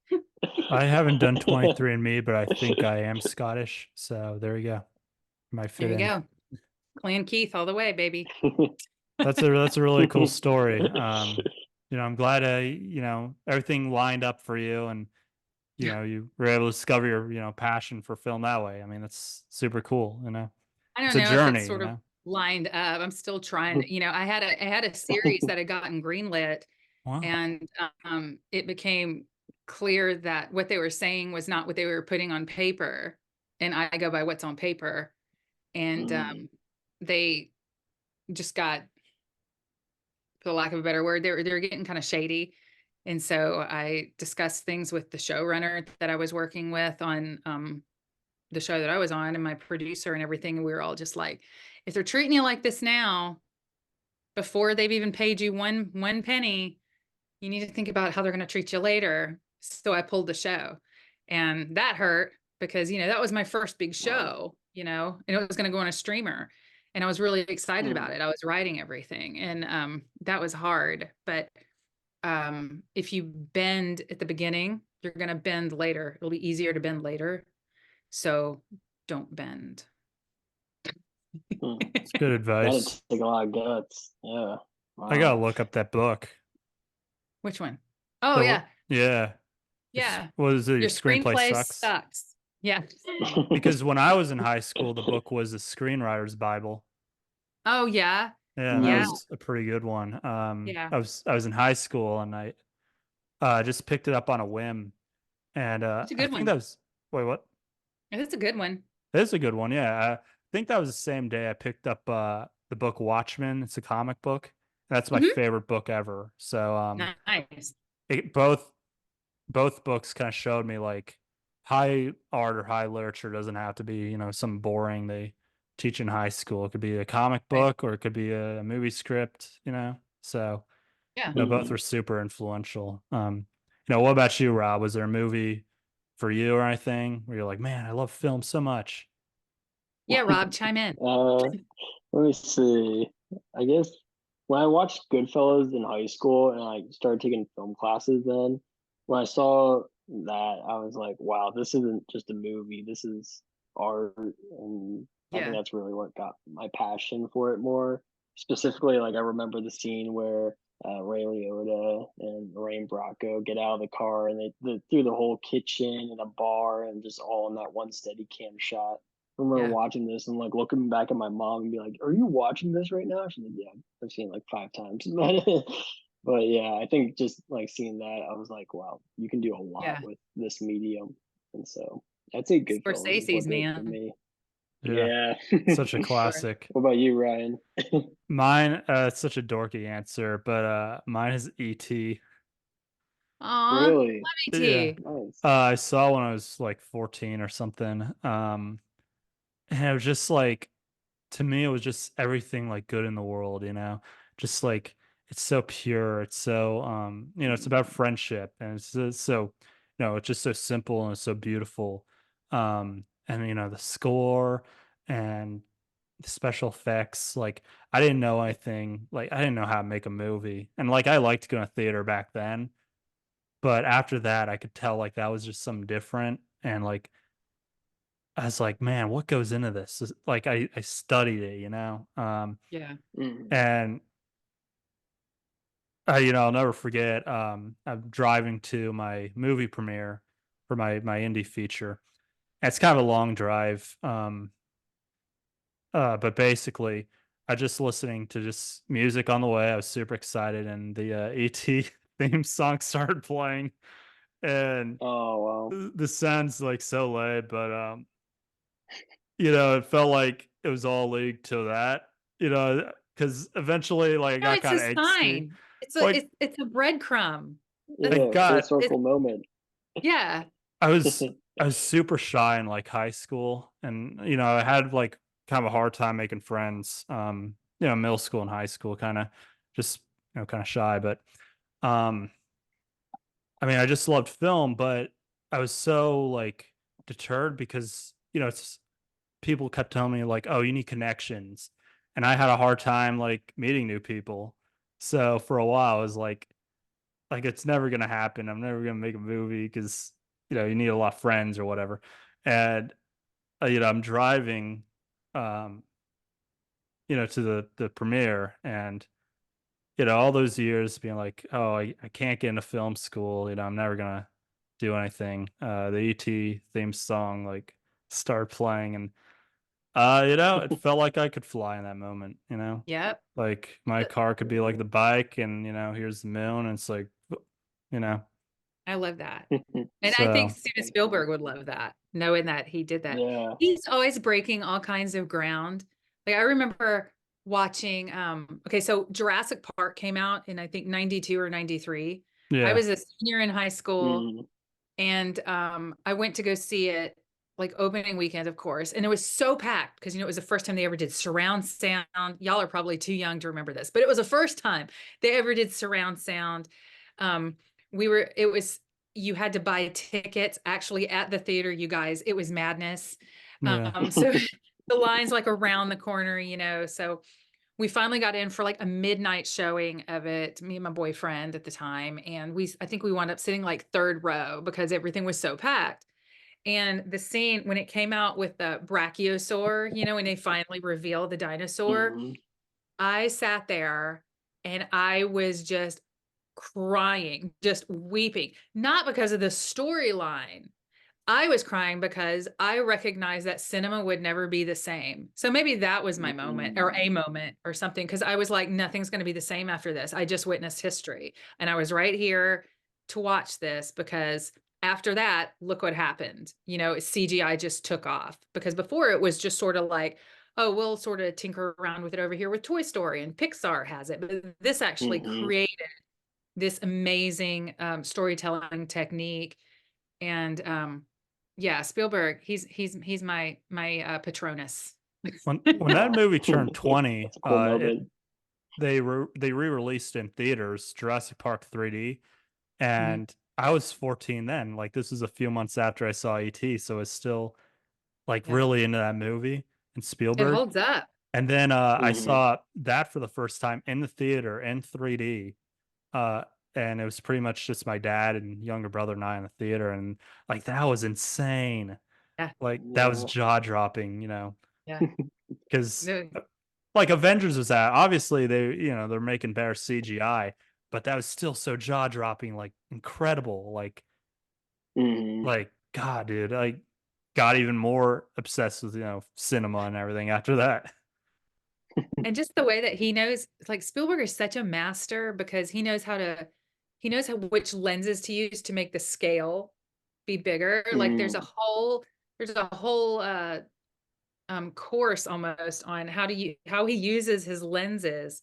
Speaker 1: I haven't done 23andMe, but I think I am Scottish. So there you go. Might fit
Speaker 2: There you
Speaker 1: in.
Speaker 2: go. Clan Keith all the way, baby.
Speaker 1: That's a really cool story. You know, I'm glad everything lined up for you, and you were able to discover your passion for film that way. I mean, that's super cool.
Speaker 2: I
Speaker 1: It's
Speaker 2: don't
Speaker 1: a
Speaker 2: know if it's
Speaker 1: journey.
Speaker 2: sort of lined up. I'm still trying to, I had a series that had gotten greenlit,
Speaker 1: Wow.
Speaker 2: and it became clear that what they were saying was not what they were putting on paper. And I go by what's on paper. And
Speaker 4: Mm.
Speaker 2: they just got, for lack of a better word, they were getting kind of shady. And so I discussed things with the showrunner that I was working with on the show that I was on, and my producer and everything. And we were all just like, if they're treating you like this now, before they've even paid you one penny, you need to think about how they're going to treat you later. So I pulled the show, and that hurt because, that was my first big
Speaker 4: Wow.
Speaker 2: show, and it was going to go on a streamer, and I was really excited about
Speaker 4: Mm.
Speaker 2: it. I was writing everything, and that was hard. But if you bend at the beginning, you're going to bend later. It'll be easier to bend later. So don't bend.
Speaker 4: Mm.
Speaker 1: It's good
Speaker 4: That'd
Speaker 1: advice.
Speaker 4: take a lot of guts. Yeah.
Speaker 1: I gotta
Speaker 4: Wow.
Speaker 1: look up that book.
Speaker 2: Which one? Oh,
Speaker 1: The
Speaker 2: yeah.
Speaker 1: yeah.
Speaker 2: Yeah.
Speaker 1: What is it? Your
Speaker 2: Your
Speaker 1: screenplay
Speaker 2: screenplay
Speaker 1: sucks.
Speaker 2: sucks. Yeah.
Speaker 1: Because when I was in high school, the book was the screenwriter's Bible.
Speaker 2: Oh, yeah.
Speaker 1: Yeah, and that
Speaker 2: Yeah.
Speaker 1: was a pretty good one.
Speaker 2: Yeah.
Speaker 1: I was in high school, and I just picked it up on a whim, and
Speaker 2: It's a
Speaker 1: I
Speaker 2: good
Speaker 1: think
Speaker 2: one.
Speaker 1: that was what?
Speaker 2: It's a good one.
Speaker 1: It's a good one. Yeah, I think that was the same day I picked up the book Watchmen. It's a comic book. That's my
Speaker 2: Mhm.
Speaker 1: favorite book ever. So
Speaker 2: Nice.
Speaker 1: both books kind of showed me like high art or high literature doesn't have to be some boring they teach in high school. It could be a comic
Speaker 2: Right.
Speaker 1: book or it could be a movie script. So
Speaker 2: Yeah.
Speaker 1: both were super influential. What about you, Rob? Was there a movie for you or anything where you're like, man, I love film so much?
Speaker 2: Yeah, Rob, chime in.
Speaker 4: Let me see. I guess when I watched Goodfellas in high school and I started taking film classes, then when I saw that, I was like, wow, this isn't just a movie. This is art. And I think
Speaker 2: Yeah.
Speaker 4: that's really what got my passion for it more. Specifically, like I remember the scene where Ray Liotta and Lorraine Bracco get out of the car and they through the whole kitchen and a bar and just all in that one steady cam shot. I remember
Speaker 2: Yeah.
Speaker 4: watching this and like looking back at my mom and be like, "Are you watching this right now?" She's like, "Yeah, I've seen it like 5 times." But yeah, I think just like seeing that, I was like, "Wow, you can do a lot
Speaker 2: Yeah.
Speaker 4: with this medium." And so I'd say Goodfellas is
Speaker 2: Scorsese's,
Speaker 4: what did it for
Speaker 2: man.
Speaker 4: me.
Speaker 1: Yeah,
Speaker 4: Yeah.
Speaker 1: such a classic.
Speaker 4: What about you, Ryan?
Speaker 1: Mine, it's such a dorky answer, but mine is E.T.
Speaker 2: Aw,
Speaker 4: Really?
Speaker 2: love
Speaker 1: Yeah.
Speaker 2: E.T.
Speaker 4: Nice.
Speaker 1: I saw when I was like 14 or something. And it was just like, to me, it was just everything like good in the world, just like it's so pure. It's so it's about friendship, and so it's just so simple and it's so beautiful. And the score and the special effects, like I didn't know anything, like I didn't know how to make a movie. And like I liked going to theater back then, but after that I could tell like that was just something different. And like I was like, man, what goes into this? Like I studied it,
Speaker 2: Yeah.
Speaker 4: Mhm.
Speaker 1: and I'll never forget. I'm driving to my movie premiere for my indie feature. And it's kind of a long drive, but basically, I just listening to just music on the way. I was super excited, and the ET theme song started playing, and
Speaker 4: Oh wow.
Speaker 1: the sounds like so late, but it felt like it was all league to that, because eventually, like, I
Speaker 2: No,
Speaker 1: got
Speaker 2: it's a
Speaker 1: kind of angsty.
Speaker 2: sign.
Speaker 1: Like,
Speaker 2: It's a breadcrumb.
Speaker 1: I
Speaker 2: That's
Speaker 4: Yeah, full
Speaker 1: got
Speaker 2: it's
Speaker 4: circle moment.
Speaker 2: yeah.
Speaker 1: I was I was super shy in like high school, and I had like kind of a hard time making friends. Middle school and high school, kind of just kind of shy. But um, I mean, I just loved film, but I was so like deterred because it's people kept telling me like, "Oh, you need connections," and I had a hard time like meeting new people. So for a while, I was like it's never gonna happen. I'm never gonna make a movie because you need a lot of friends or whatever. And I'm driving, um, to the premiere, and all those years being like, oh, I can't get into film school. I'm never gonna do anything. The ET theme song like started playing, and it felt like I could fly in that moment.
Speaker 2: Yep.
Speaker 1: Like my car could be like the bike, and here's the moon, and it's like, you know,
Speaker 2: I love that. And I think
Speaker 1: so.
Speaker 2: Steven Spielberg would love that, knowing that he did that.
Speaker 4: Yeah.
Speaker 2: He's always breaking all kinds of ground. Like I remember watching okay, so Jurassic Park came out in I think 92 or 93. I
Speaker 1: Yeah.
Speaker 2: was a senior in high school
Speaker 4: Mhm.
Speaker 2: and I went to go see it like opening weekend, of course. And it was so packed because it was the first time they ever did surround sound. Y'all are probably too young to remember this, but it was the first time they ever did surround sound. Um, it was you had to buy tickets actually at the theater, you guys. It was madness.
Speaker 1: Yeah.
Speaker 2: So the lines like around the corner, so we finally got in for like a midnight showing of it, me and my boyfriend at the time. And I think we wound up sitting like third row because everything was so packed. And the scene when it came out with the brachiosaur, when they finally revealed the dinosaur,
Speaker 4: Mhm.
Speaker 2: I sat there and I was just crying, just weeping, not because of the storyline. I was crying because I recognized that cinema would never be the same. So maybe that was my moment or a moment or something because I was like, nothing's going to be the same after this. I just witnessed history and I was right here to watch this because after that, look what happened. CGI just took off because before it was just sort of like, oh, we'll sort of tinker around with it over here with Toy Story and Pixar has it. But this actually
Speaker 4: Mhm.
Speaker 2: created this amazing storytelling technique and yeah, Spielberg, he's my Patronus.
Speaker 1: When that movie turned 20,
Speaker 4: That's a cool moment.
Speaker 1: they re-released in theaters Jurassic Park 3D,
Speaker 2: Mhm.
Speaker 1: and I was 14 then. Like this is a few months after I saw ET, so it's still like
Speaker 2: Yeah.
Speaker 1: really into that movie and
Speaker 2: It
Speaker 1: Spielberg.
Speaker 2: holds up.
Speaker 1: And then I
Speaker 4: Mhm.
Speaker 1: saw that for the first time in the theater in 3D. Uh, and it was pretty much just my dad and younger brother and I in the theater, and like that was insane.
Speaker 2: Yeah,
Speaker 1: Like that was
Speaker 4: Yeah.
Speaker 1: jaw dropping,
Speaker 2: yeah.
Speaker 1: because
Speaker 2: No,
Speaker 1: like Avengers was that obviously they're making better CGI, but that was still so jaw dropping, like incredible,
Speaker 4: Mhm.
Speaker 1: like God, dude, I got even more obsessed with cinema and everything after that.
Speaker 2: and just the way that he knows, like Spielberg is such a master because he knows which lenses to use to make the scale be bigger. Like
Speaker 4: Mm.
Speaker 2: there's a whole course almost on how he uses his lenses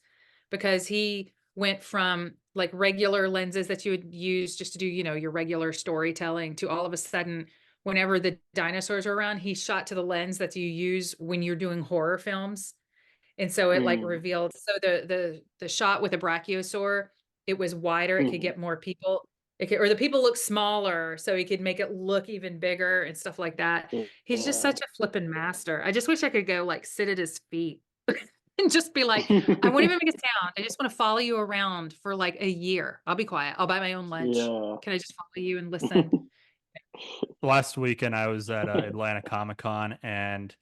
Speaker 2: because he went from like regular lenses that you would use just to do your regular storytelling to all of a sudden whenever the dinosaurs are around he shot to the lens that you use when you're doing horror films And so it like
Speaker 4: Mm.
Speaker 2: revealed, so the shot with a brachiosaur, it was wider, it could
Speaker 4: Mhm.
Speaker 2: get more people. It could, or the people look smaller, so he could make it look even bigger and stuff like that. He's just
Speaker 4: Yeah.
Speaker 2: such a flippin' master. I just wish I could go like sit at his feet and just be like, I won't even make a sound. I just want to follow you around for like a year. I'll be quiet. I'll buy my own lunch.
Speaker 4: Yeah.
Speaker 2: Can I just follow you and listen?
Speaker 1: Last weekend, I was at Atlanta Comic Con, and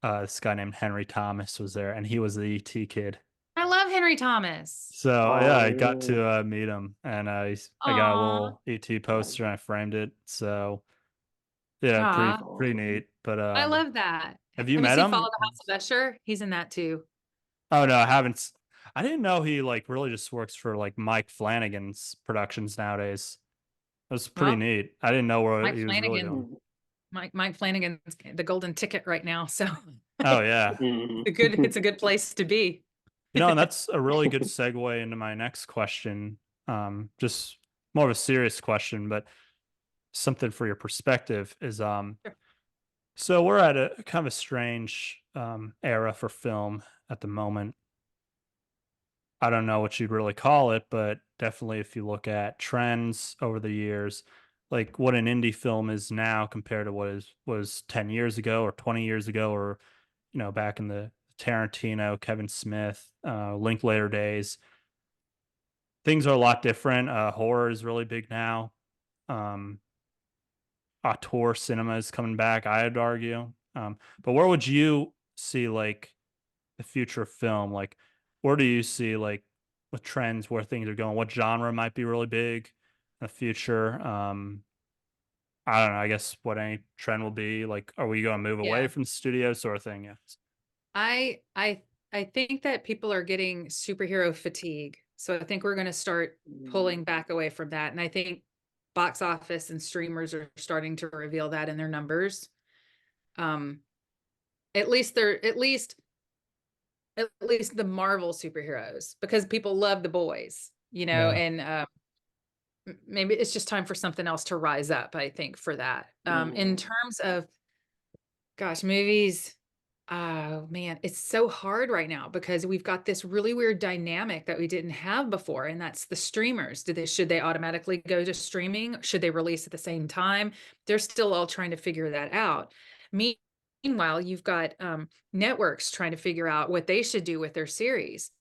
Speaker 1: this guy named Henry Thomas was there, and he was the ET kid.
Speaker 2: I love Henry Thomas.
Speaker 1: So yeah,
Speaker 4: Oh,
Speaker 1: I got
Speaker 4: really?
Speaker 1: to meet him, and I got a
Speaker 2: Aw.
Speaker 1: little ET poster, and I framed it. So yeah,
Speaker 2: Aw.
Speaker 1: pretty neat. But
Speaker 2: I love that.
Speaker 1: have you
Speaker 2: Have you
Speaker 1: met
Speaker 2: seen Follow
Speaker 1: him?
Speaker 2: the House of Usher? He's in that too.
Speaker 1: Oh no, I haven't. I didn't know he like really just works for like Mike Flanagan's productions nowadays. It was pretty
Speaker 2: Well,
Speaker 1: neat. I didn't know what
Speaker 2: Mike
Speaker 1: he was really
Speaker 2: Flanagan,
Speaker 1: doing.
Speaker 4: Mhm.
Speaker 2: Mike Flanagan's the golden ticket right now. So
Speaker 1: Oh yeah,
Speaker 4: Mhm.
Speaker 2: it's a good place to be.
Speaker 1: and that's a really good segue into my next question. Just more of a serious question, but something for your perspective is
Speaker 2: Sure.
Speaker 1: so we're at a kind of a strange era for film at the moment. I don't know what you'd really call it, but definitely if you look at trends over the years, like what an indie film is now compared to what is was 10 years ago or 20 years ago, or back in the Tarantino, Kevin Smith, Linklater days, things are a lot different. Horror is really big now. Um, Auteur cinema is coming back, I'd argue. But where would you see like the future of film? Like, where do you see like with trends where things are going? What genre might be really big in the future? I don't know. I guess what any trend will be. Like, are we going to move away
Speaker 2: Yeah.
Speaker 1: from the studio sort of thing? Yes.
Speaker 2: I I I think that people are getting superhero fatigue. So I think we're going to start pulling back away from that. And I think box office and streamers are starting to reveal that in their numbers. Um, at least the Marvel superheroes, because people love the boys,
Speaker 1: Yeah.
Speaker 2: and maybe it's just time for something else to rise up, I think, for that. In
Speaker 4: Mhm.
Speaker 2: terms of, gosh, movies, oh man, it's so hard right now because we've got this really weird dynamic that we didn't have before, and that's the streamers. Should they automatically go to streaming? Should they release at the same time? They're still all trying to figure that out. Meanwhile, you've got networks trying to figure out what they should do with their series.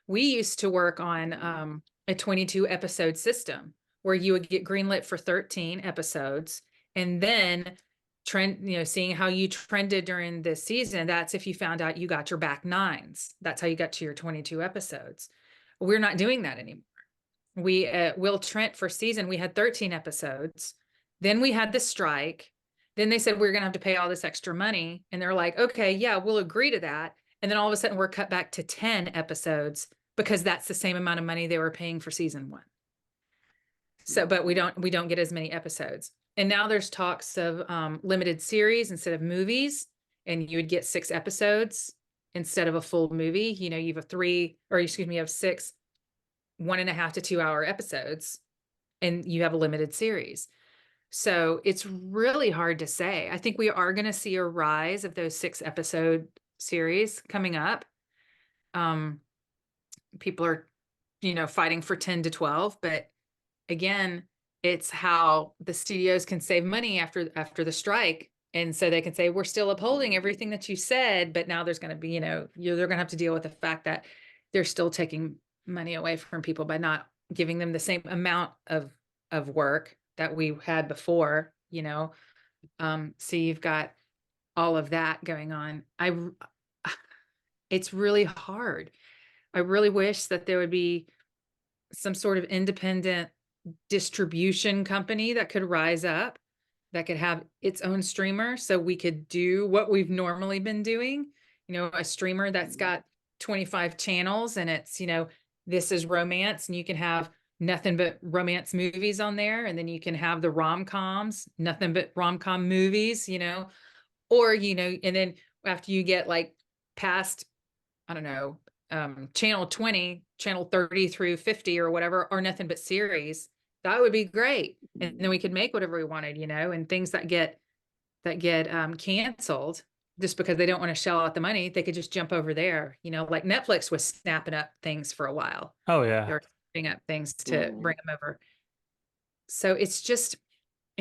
Speaker 2: We used to work on a 22 episode system where you would get greenlit for 13 episodes, and then seeing how you trended during the season, that's if you found out you got your back nines. That's how you got to your 22 episodes. We're not doing that anymore. We Will Trent for season, we had 13 episodes. Then we had the strike. Then they said we're going to have to pay all this extra money, and they're like, okay, yeah, we'll agree to that. And then all of a sudden we're cut back to 10 episodes because that's the same amount of money they were paying for season 1. So, but we don't get as many episodes. And now there's talks of limited series instead of movies, and you would get 6 episodes instead of a full movie. You have you have 6 1.5 to 2 hour episodes, and you have a limited series. So it's really hard to say. I think we are going to see a rise of those 6 episode series coming up. People are, fighting for 10 to 12, but again, it's how the studios can save money after the strike. And so they can say, we're still upholding everything that you said, but now there's going to be, they're going to have to deal with the fact that they're still taking money away from people by not giving them the same amount of work that we had before. So you've got all of that going on. It's really hard. I really wish that there would be some sort of independent distribution company that could rise up, that could have its own streamer, so we could do what we've normally been doing. A streamer that's got 25 channels, and it's, this is romance, and you can have nothing but romance movies on there, and then you can have the rom-coms, nothing but rom-com movies, or, and then after you get like past, I don't know, channel 20, channel 30 through 50 or whatever, are nothing but series. That would be great. And then we could make whatever we wanted, and things that get canceled, just because they don't want to shell out the money, they could just jump over there. Like Netflix was snapping up things for a while.
Speaker 1: Oh
Speaker 2: They
Speaker 1: yeah.
Speaker 2: were snapping up things to bring them over. So it's just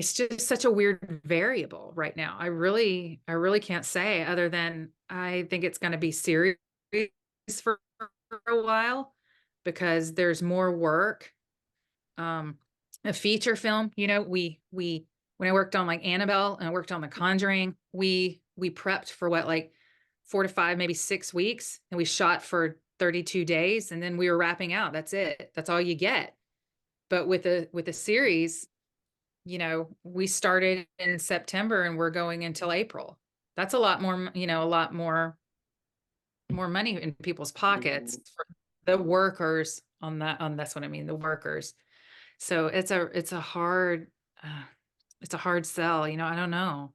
Speaker 2: such a weird variable right now. I really can't say other than I think it's going to be serious for a while because there's more work. A feature film, we when I worked on like Annabelle and I worked on The Conjuring, we prepped for what, like 4 to 5, maybe 6 weeks, and we shot for 32 days, and then we were wrapping out. That's it. That's all you get. But with a series, we started in September and we're going until April. That's a lot more, a lot more money in people's pockets for the workers that's what I mean, the workers. So it's a hard sell, I don't know.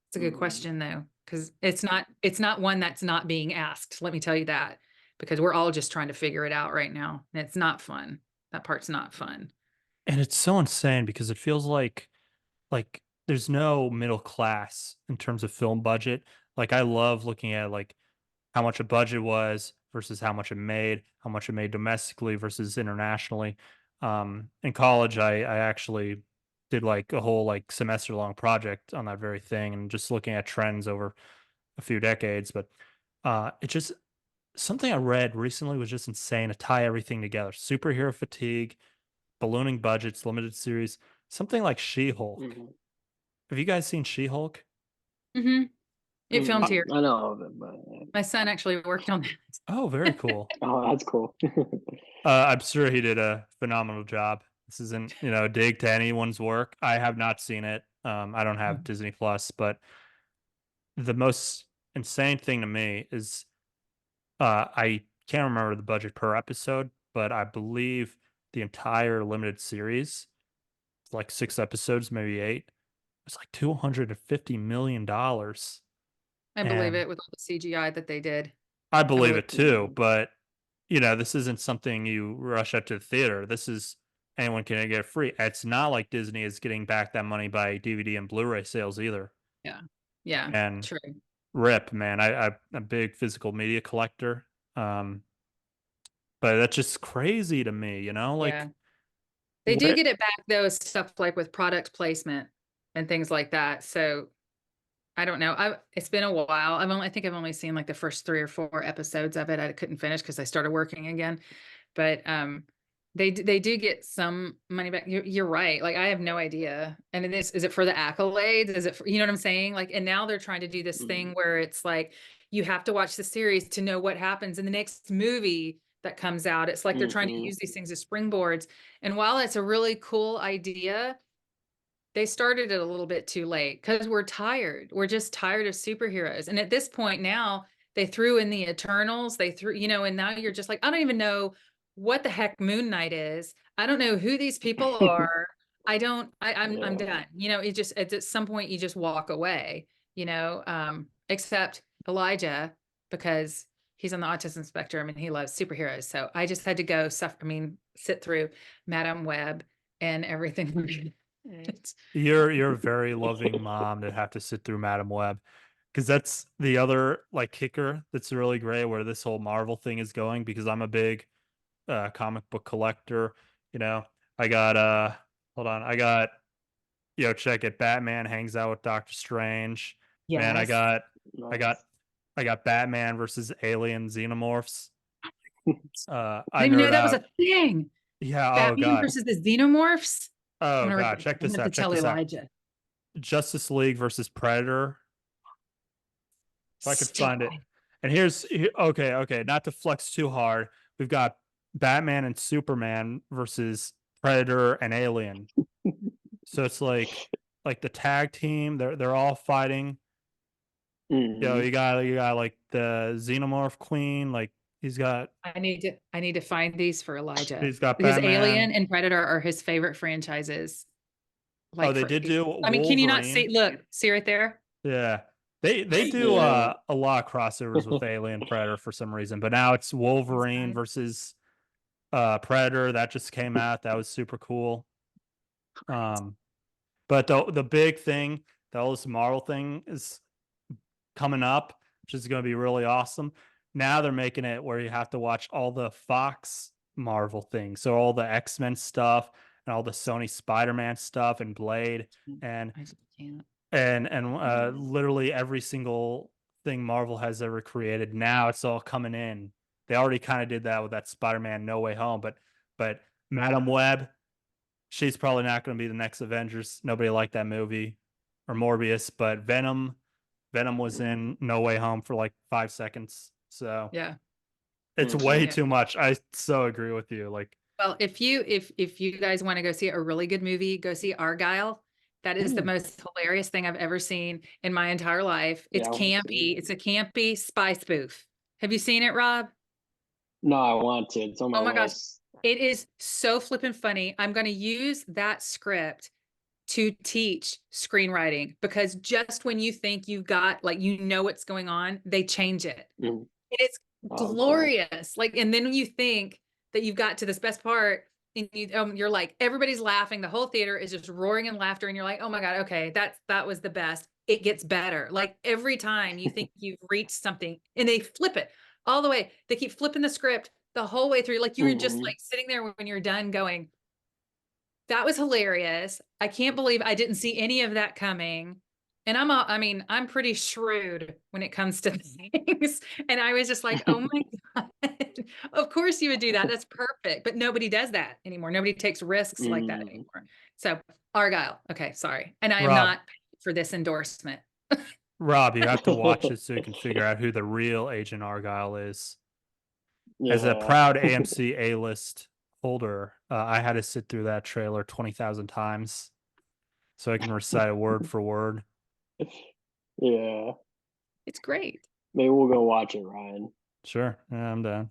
Speaker 2: It's a good question though, because it's not one that's not being asked. Let me tell you that, because we're all just trying to figure it out right now. And it's not fun. That part's not fun.
Speaker 1: And it's so insane because it feels like there's no middle class in terms of film budget. Like I love looking at like how much a budget was versus how much it made domestically versus internationally. In college, I actually did like a whole like semester long project on that very thing and just looking at trends over a few decades. But it just something I read recently was just insane to tie everything together. Superhero fatigue, ballooning budgets, limited series, something like She-Hulk. Have you guys seen She-Hulk?
Speaker 2: Mm-hmm. It filmed
Speaker 1: Uh,
Speaker 2: here.
Speaker 4: I know of it, but
Speaker 2: My son actually worked on that.
Speaker 1: Oh, very cool.
Speaker 4: oh, that's cool.
Speaker 1: I'm sure he did a phenomenal job. This isn't, a dig to anyone's work. I have not seen it. I don't have Disney Plus, but the most insane thing to me is I can't remember the budget per episode, but I believe the entire limited series, like 6 episodes, maybe 8, it's like $250 million.
Speaker 2: I believe
Speaker 1: And
Speaker 2: it with all the CGI that they did.
Speaker 1: I believe
Speaker 2: believe
Speaker 1: it too, but this isn't something you rush out to the theater. This is anyone can get it free. It's not like Disney is getting back that money by DVD and Blu-ray sales either.
Speaker 2: Yeah. Yeah.
Speaker 1: And
Speaker 2: True.
Speaker 1: rip, man. I'm a big physical media collector. Um, but that's just crazy to me,
Speaker 2: Yeah.
Speaker 1: like
Speaker 2: They do
Speaker 1: where
Speaker 2: get it back though, stuff like with product placement and things like that. So I don't know. It's been a while. I think I've only seen like the first 3 or 4 episodes of it. I couldn't finish because I started working again. But they do get some money back. You're right. Like I have no idea. And is it for the accolades? Is it for, you know what I'm saying? Like, and now they're trying to do this thing where it's like you have to watch the series to know what happens in the next movie that comes out. It's like they're trying to use these things as springboards. And while it's a really cool idea, they started it a little bit too late because we're tired. We're just tired of superheroes. And at this point now, they threw in the Eternals. They threw, and now you're just like, I don't even know what the heck Moon Knight is. I don't know who these people are. I'm done. It just, at some point you just walk away, except Elijah, because he's on the autism spectrum and he loves superheroes. So I just had to go sit through Madame Web and everything.
Speaker 1: you're a very loving mom to have to sit through Madam Web. Because that's the other like kicker that's really great where this whole Marvel thing is going because I'm a big comic book collector. I got hold on, I got check it. Batman hangs out with Doctor Strange. Man,
Speaker 2: Yes.
Speaker 1: I got Batman versus alien xenomorphs.
Speaker 2: I
Speaker 1: I
Speaker 2: didn't even know
Speaker 1: nerd
Speaker 2: that was a
Speaker 1: out.
Speaker 2: thing.
Speaker 1: Yeah. Oh
Speaker 2: Batman
Speaker 1: god.
Speaker 2: versus the Xenomorphs.
Speaker 1: Oh god. Check
Speaker 2: I'm
Speaker 1: this
Speaker 2: gonna have
Speaker 1: out.
Speaker 2: to
Speaker 1: Check
Speaker 2: tell
Speaker 1: this out.
Speaker 2: Elijah.
Speaker 1: Justice League versus Predator. If I could find it.
Speaker 2: Stupid.
Speaker 1: And okay. Not to flex too hard. We've got Batman and Superman versus Predator and Alien. So it's like the tag team. They're all fighting. You got like the Xenomorph Queen. Like he's got
Speaker 2: I need to find these for Elijah because
Speaker 1: Batman.
Speaker 2: Alien and Predator are his favorite franchises.
Speaker 1: Oh, they did do Wolverine.
Speaker 2: Can you not see? Look, see right there.
Speaker 1: Yeah. They do a lot of crossovers with Alien Predator for some reason, but now it's Wolverine versus Predator that just came out. That was super cool. But the big thing, the whole Marvel thing is coming up, which is going to be really awesome. Now they're making it where you have to watch all the Fox Marvel things. So all the X-Men stuff and all the Sony Spider-Man stuff and Blade and
Speaker 2: I just can't.
Speaker 1: literally every single thing Marvel has ever created. Now it's all coming in. They already kind of did that with that Spider-Man No Way Home, but Madam Web, she's probably not going to be the next Avengers. Nobody liked that movie, or Morbius, but Venom was in No Way Home for like 5 seconds. So
Speaker 2: Yeah.
Speaker 1: it's way
Speaker 2: Yeah.
Speaker 1: too much. I so agree with you. Like,
Speaker 2: Well, if you guys want to go see a really good movie, go see Argyle. That is the most hilarious thing I've ever seen in my entire life. It's
Speaker 4: Yeah, I wanna see
Speaker 2: campy.
Speaker 4: it.
Speaker 2: It's a campy spy spoof. Have you seen it, Rob?
Speaker 4: No, I want to. It's on my
Speaker 2: Oh my gosh.
Speaker 4: list.
Speaker 2: It is so flippin' funny. I'm going to use that script to teach screenwriting because just when you think you've got, like, you know what's going on, they change it.
Speaker 4: Mhm.
Speaker 2: It's
Speaker 4: Oh, cool.
Speaker 2: glorious. Like, and then when you think that you've got to this best part, and you're like, everybody's laughing, the whole theater is just roaring in laughter, and you're like, oh my God, okay, that was the best. It gets better. Like every time you think you've reached something, and they flip it all the way. They keep flipping the script the whole way through. Like you were just
Speaker 4: Mhm.
Speaker 2: like sitting there when you're done going, that was hilarious. I can't believe I didn't see any of that coming. And I mean, I'm pretty shrewd when it comes to things. And I was just like, oh my God, of course you would do that. That's perfect. But nobody does that anymore. Nobody takes risks like that
Speaker 4: Mhm.
Speaker 2: anymore. So Argyle. Okay, sorry. And I am
Speaker 1: Rob,
Speaker 2: not paid for this endorsement.
Speaker 1: Rob, you have to watch it so you can figure out who the real Agent Argyle is. As a
Speaker 4: Yeah.
Speaker 1: proud AMC A-list holder, I had to sit through that trailer 20,000 times so I can recite it word for word.
Speaker 4: Yeah.
Speaker 2: It's great.
Speaker 4: Maybe we'll go watch it, Ryan.
Speaker 1: Sure. Yeah, I'm down.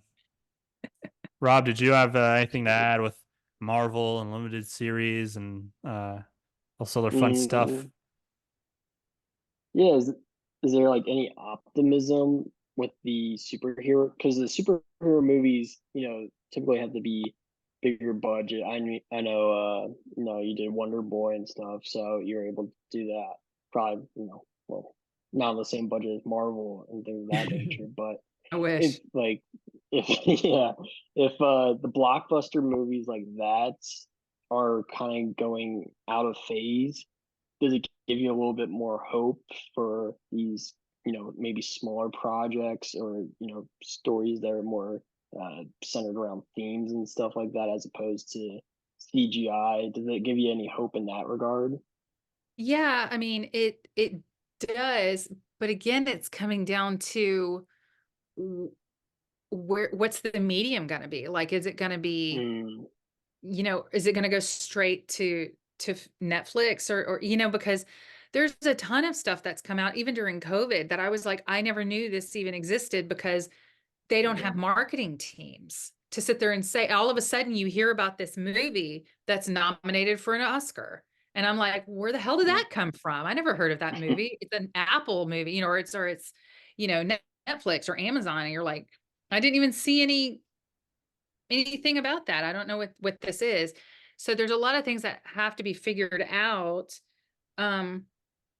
Speaker 1: Rob, did you have anything to add with Marvel and limited series and also other fun stuff?
Speaker 4: Mm, yeah, is there like any optimism with the superhero? Because the superhero movies, typically have to be bigger budget. I know, you did Wonder Boy and stuff, so you're able to do that. Probably, well, not on the same budget as Marvel and things of that nature, but
Speaker 2: I
Speaker 4: if
Speaker 2: wish.
Speaker 4: like if yeah, if the blockbuster movies like that are kind of going out of phase, does it give you a little bit more hope for these, maybe smaller projects or, stories that are more centered around themes and stuff like that as opposed to CGI? Does it give you any hope in that regard?
Speaker 2: Yeah, I mean, it does, but again, it's coming down to what's the medium going to be? Like, is it going to be,
Speaker 4: Mm,
Speaker 2: is it going to go straight to Netflix or because there's a ton of stuff that's come out even during COVID that I was like, I never knew this even existed because they don't have marketing teams to sit there and say, all of a sudden you hear about this movie that's nominated for an Oscar. And I'm like, where the hell did that come from? I never heard of that movie. It's an Apple movie, or it's, Netflix or Amazon. And you're like, I didn't even see anything about that. I don't know what this is. So there's a lot of things that have to be figured out. Um,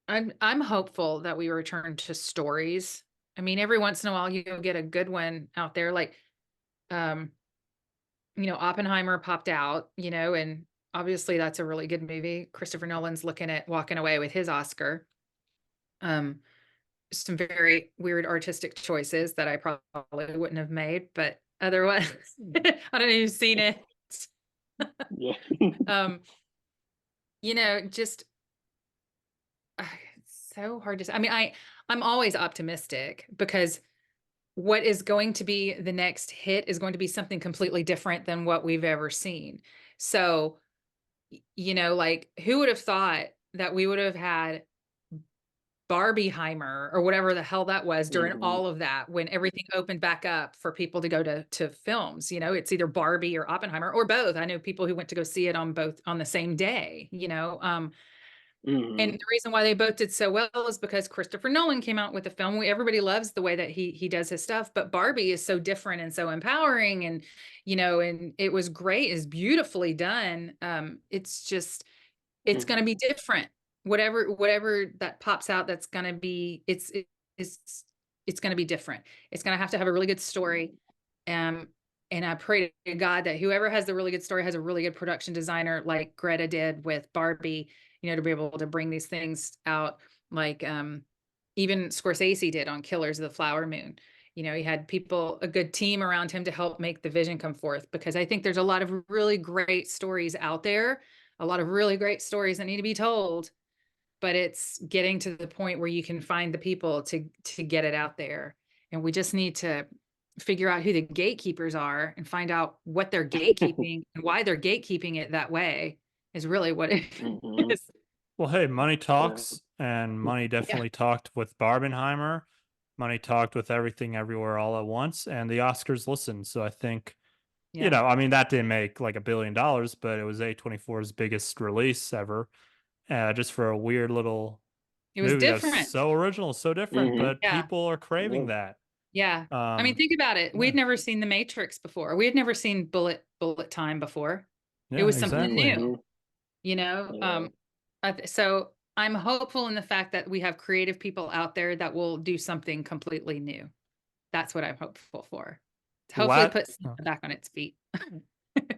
Speaker 2: I'm hopeful that we return to stories. I mean, every once in a while you get a good one out there, like um, Oppenheimer popped out, and obviously that's a really good movie. Christopher Nolan's looking at walking away with his Oscar. Um, some very weird artistic choices that I probably wouldn't have made, but otherwise, I don't know if you've seen it.
Speaker 4: yeah.
Speaker 2: Um, just it's so hard to say. I mean, I'm always optimistic because what is going to be the next hit is going to be something completely different than what we've ever seen. So, like who would have thought that we would have had Barbieheimer or whatever the hell that was during
Speaker 4: Mhm.
Speaker 2: all of that when everything opened back up for people to go to films, it's either Barbie or Oppenheimer or both. I know people who went to go see it on both on the same day, and
Speaker 4: Mhm.
Speaker 2: the reason why they both did so well is because Christopher Nolan came out with a film. Everybody loves the way that he does his stuff, but Barbie is so different and so empowering, and and it was great. It's beautifully done. It's just it's going to
Speaker 4: Mhm.
Speaker 2: be different. Whatever that pops out, that's going to be it's going to be different. It's going to have a really good story. And I pray to God that whoever has the really good story has a really good production designer, like Greta did with Barbie, to be able to bring these things out, like even Scorsese did on Killers of the Flower Moon. He had a good team around him to help make the vision come forth, because I think there's a lot of really great stories out there, a lot of really great stories that need to be told, but it's getting to the point where you can find the people to get it out there. And we just need to figure out who the gatekeepers are and find out what they're gatekeeping and why they're gatekeeping it that way is really what it
Speaker 4: Mhm.
Speaker 2: is.
Speaker 1: Well, hey, money talks, and money definitely talked with Barbenheimer. Money talked with Everything Everywhere All at Once, and the Oscars listened. So I think,
Speaker 2: Yeah.
Speaker 1: I mean, that didn't make like $1 billion, but it was A24's biggest release ever. Just for a weird little
Speaker 2: It was
Speaker 1: movie that was
Speaker 2: different.
Speaker 1: so original, so different,
Speaker 4: Mhm.
Speaker 1: but
Speaker 2: Yeah.
Speaker 1: people are craving
Speaker 4: Yeah.
Speaker 1: that.
Speaker 2: Yeah. I mean,
Speaker 1: Um,
Speaker 2: think about it.
Speaker 1: yeah.
Speaker 2: We'd never seen The Matrix before. We had never seen bullet time before. It
Speaker 1: Yeah,
Speaker 2: was something
Speaker 1: exactly.
Speaker 2: new,
Speaker 4: Mhm.
Speaker 2: Yeah. So I'm hopeful in the fact that we have creative people out there that will do something completely new. That's what I'm hopeful for. To hopefully
Speaker 1: La-
Speaker 2: put cinema back on its feet.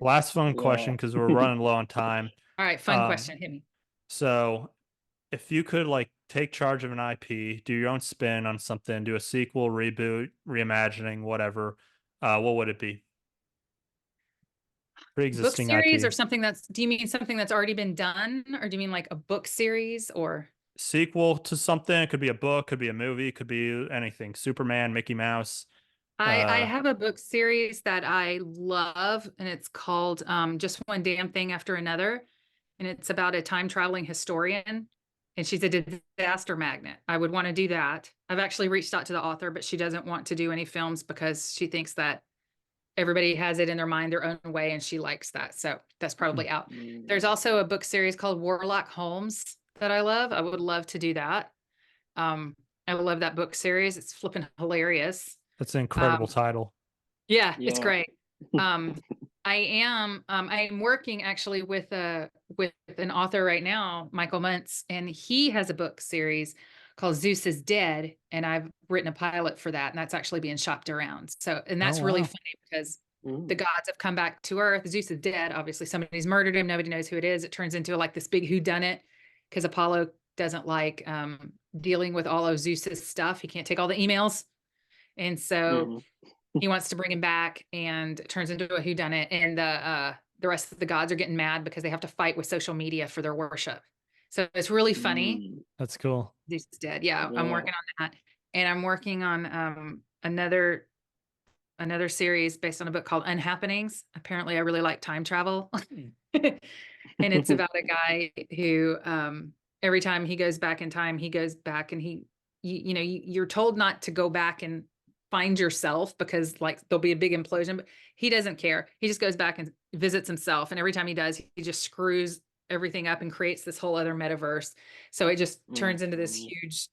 Speaker 1: Last fun
Speaker 4: Yeah.
Speaker 1: question, because we're running low on time.
Speaker 2: All right, fun question. Hit me.
Speaker 1: So if you could like take charge of an IP, do your own spin on something, do a sequel, reboot, reimagining, whatever, what would it be?
Speaker 2: Book
Speaker 1: Pre-existing
Speaker 2: series or
Speaker 1: IP.
Speaker 2: something do you mean something that's already been done? Or do you mean like a book series or?
Speaker 1: Sequel to something. It could be a book, could be a movie, could be anything. Superman, Mickey Mouse.
Speaker 2: I have a book series that I love, and it's called Just One Damn Thing After Another. And it's about a time traveling historian, and she's a disaster magnet. I would want to do that. I've actually reached out to the author, but she doesn't want to do any films because she thinks that everybody has it in their mind their own way, and she likes that. So that's probably out. There's also a book series called Warlock Holmes that I love. I would love to do that. I love that book series. It's flipping hilarious.
Speaker 1: That's an incredible
Speaker 2: Um,
Speaker 1: title.
Speaker 2: yeah, it's
Speaker 4: Yeah.
Speaker 2: great. I am working actually with an author right now, Michael Muntz, and he has a book series called Zeus is Dead, and I've written a pilot for that, and that's actually being shopped around. So, and that's really
Speaker 1: wow.
Speaker 2: funny because
Speaker 4: Mhm.
Speaker 2: the gods have come back to Earth. Zeus is dead. Obviously, somebody's murdered him. Nobody knows who it is. It turns into like this big whodunit because Apollo doesn't like dealing with all of Zeus's stuff. He can't take all the emails, and so
Speaker 4: Mhm.
Speaker 2: he wants to bring him back, and it turns into a whodunit. And the rest of the gods are getting mad because they have to fight with social media for their worship. So it's really funny.
Speaker 4: Mm.
Speaker 1: That's cool.
Speaker 2: Zeus is dead. Yeah, I'm
Speaker 4: Yeah.
Speaker 2: working on that, and I'm working on another series based on a book called Unhappenings. Apparently, I really like time travel, and it's about a guy who every time he goes back in time, he goes back and you're told not to go back and find yourself because like there'll be a big implosion, but he doesn't care. He just goes back and visits himself, and every time he does, he just screws everything up and creates this whole other metaverse. So it just turns into this
Speaker 4: Mhm.
Speaker 2: huge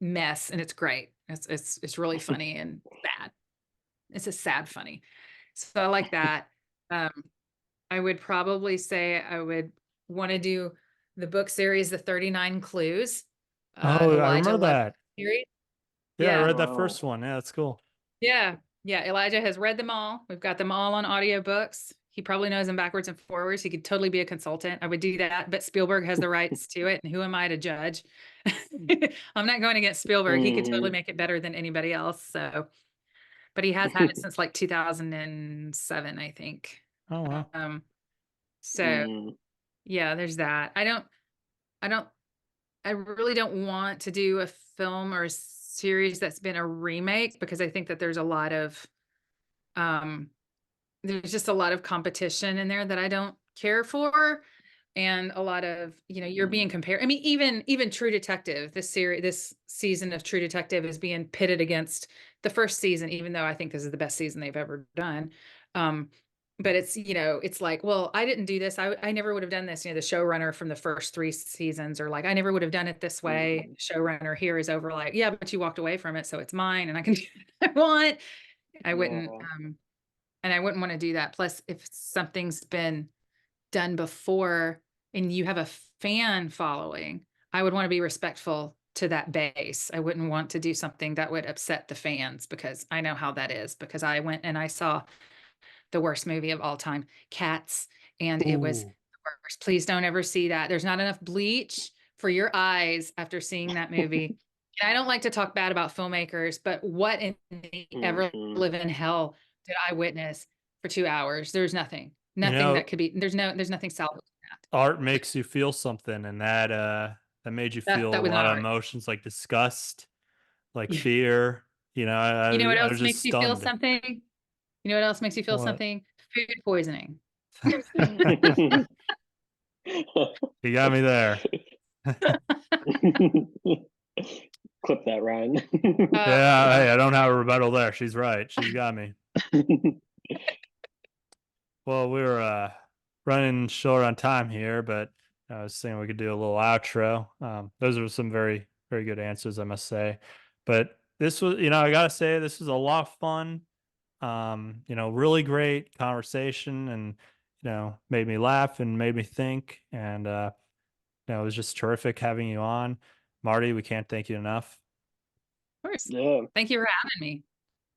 Speaker 2: mess, and it's great. It's really funny and sad. It's a sad funny. So I like that. Um, I would probably say I would want to do the book series, The 39 Clues.
Speaker 1: Oh, I
Speaker 2: Elijah
Speaker 1: remember
Speaker 2: loved
Speaker 1: that.
Speaker 2: the series.
Speaker 1: Yeah, I
Speaker 2: Yeah.
Speaker 1: read that
Speaker 4: Wow.
Speaker 1: first one. Yeah, that's cool.
Speaker 2: Yeah. Yeah. Elijah has read them all. We've got them all on audiobooks. He probably knows them backwards and forwards. He could totally be a consultant. I would do that, but Spielberg has the rights to it. And who am I to judge? I'm not going against Spielberg. He could totally
Speaker 4: Mhm.
Speaker 2: make it better than anybody else. So, but he has had it since like 2007, I think.
Speaker 1: Oh wow.
Speaker 2: So
Speaker 4: Mm.
Speaker 2: yeah, there's that. I really don't want to do a film or a series that's been a remake, because I think that um there's just a lot of competition in there that I don't care for, and a lot of, you're being compared. I mean, even True Detective, this season of True Detective is being pitted against the first season, even though I think this is the best season they've ever done. But it's like, well, I didn't do this. I never would have done this. The showrunner from the first 3 seasons are like, I never would have done it this way.
Speaker 4: Mhm.
Speaker 2: Showrunner here is over like, yeah, but you walked away from it, so it's mine and I can do what I want. I wouldn't,
Speaker 4: Yeah.
Speaker 2: and I wouldn't want to do that. Plus, if something's been done before and you have a fan following, I would want to be respectful to that base. I wouldn't want to do something that would upset the fans, because I know how that is, because I went and I saw the worst movie of all time, Cats, and it was
Speaker 1: Ooh.
Speaker 2: the worst. Please don't ever see that. There's not enough bleach for your eyes after seeing that movie. And I don't like to talk bad about filmmakers, but what in the ever
Speaker 4: Mhm.
Speaker 2: living hell did I witness for 2 hours? There's nothing.
Speaker 1: You
Speaker 2: Nothing
Speaker 1: know,
Speaker 2: that could be, there's nothing salvageable in that.
Speaker 1: art makes you feel something, and that made you feel
Speaker 2: That
Speaker 1: a
Speaker 2: was
Speaker 1: lot
Speaker 2: not
Speaker 1: of
Speaker 2: art.
Speaker 1: emotions like disgust, like
Speaker 2: Yeah.
Speaker 1: fear. You know,
Speaker 2: You know what
Speaker 1: I was
Speaker 2: else
Speaker 1: just
Speaker 2: makes you feel
Speaker 1: stunned.
Speaker 2: something? You know what else makes you feel
Speaker 1: What?
Speaker 2: something? Food poisoning.
Speaker 1: You got me there.
Speaker 4: Clip that, Ryan.
Speaker 1: Yeah, hey,
Speaker 2: Yeah.
Speaker 1: I don't have a rebuttal there. She's right. She's got me. Well, we're running short on time here, but I was saying we could do a little outro. Those are some very, very good answers, I must say. But this was, I gotta say, this was a lot of fun. Really great conversation, and made me laugh and made me think, and it was just terrific having you on, Marty. We can't thank you enough.
Speaker 2: Of course.
Speaker 4: Yeah.
Speaker 2: Thank you for having me.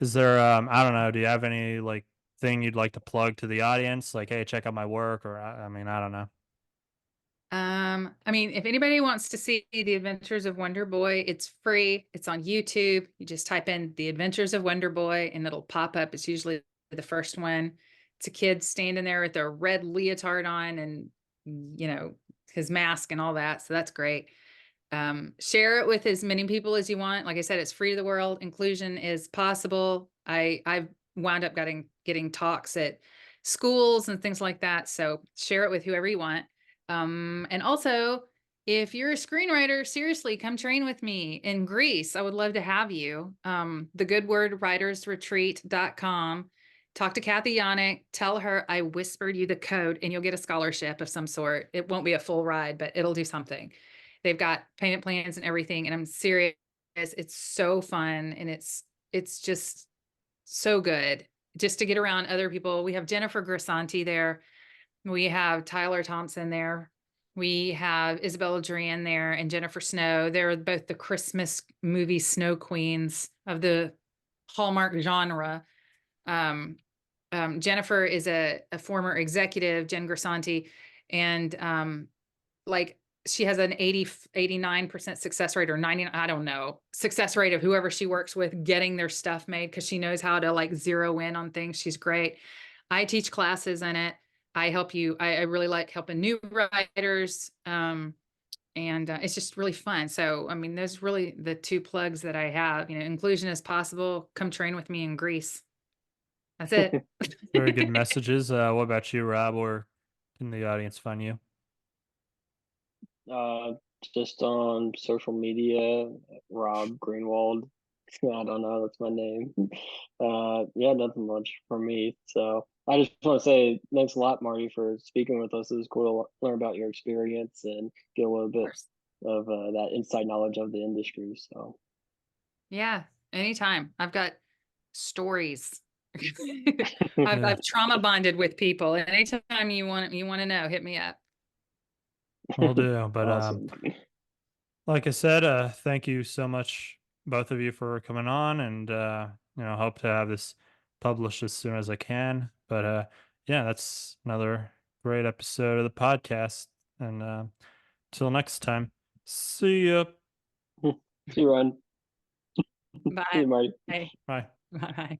Speaker 1: Is there, I don't know, do you have any like thing you'd like to plug to the audience? Like, hey, check out my work, or I mean, I don't know.
Speaker 2: I mean, if anybody wants to see The Adventures of Wonder Boy, it's free. It's on YouTube. You just type in The Adventures of Wonder Boy and it'll pop up. It's usually the first one. It's a kid standing there with a red leotard on and, his mask and all that. So that's great. Share it with as many people as you want. Like I said, it's free to the world. Inclusion is possible. I've wound up getting talks at schools and things like that. So share it with whoever you want. And also, if you're a screenwriter, seriously, come train with me in Greece. I would love to have you. thegoodwordwritersretreat.com. Talk to Kathy Yannick, tell her I whispered you the code, and you'll get a scholarship of some sort. It won't be a full ride, but it'll do something. They've got payment plans and everything, and I'm serious. It's so fun, and it's just so good just to get around other people. We have Jennifer Grisanti there. We have Tyler Thompson there. We have Isabella Duran there and Jennifer Snow. They're both the Christmas movie snow queens of the Hallmark genre. Jennifer is a former executive, Jen Grisanti, and like she has an 89% success rate, or 90, I don't know, success rate of whoever she works with getting their stuff made, because she knows how to like zero in on things. She's great. I teach classes in it. I help you. I really like helping new writers. And it's just really fun. So, I mean, those really the two plugs that I have. Inclusion is possible. Come train with me in Greece. That's it.
Speaker 1: Very good messages. What about you, Rob? Or can the audience find you?
Speaker 4: Uh, just on social media, Rob Greenwald. I don't know, that's my name. Yeah, nothing much for me. So I just want to say thanks a lot, Marty, for speaking with us. It was cool to learn about your experience and get a little
Speaker 2: Of
Speaker 4: bit
Speaker 2: course.
Speaker 4: of that inside knowledge of the industry. So
Speaker 2: Yeah, anytime. I've got stories. I've,
Speaker 1: Yeah,
Speaker 2: I've trauma bonded with people. And anytime you want to know, hit me up.
Speaker 1: will do. But
Speaker 4: awesome.
Speaker 1: like I said, thank you so much, both of you, for coming on, and hope to have this published as soon as I can. But yeah, that's another great episode of the podcast. And till next time, see ya.
Speaker 4: See you, Ryan. See
Speaker 2: Bye.
Speaker 4: you, Marty.
Speaker 2: Bye.
Speaker 1: Bye.
Speaker 2: Bye.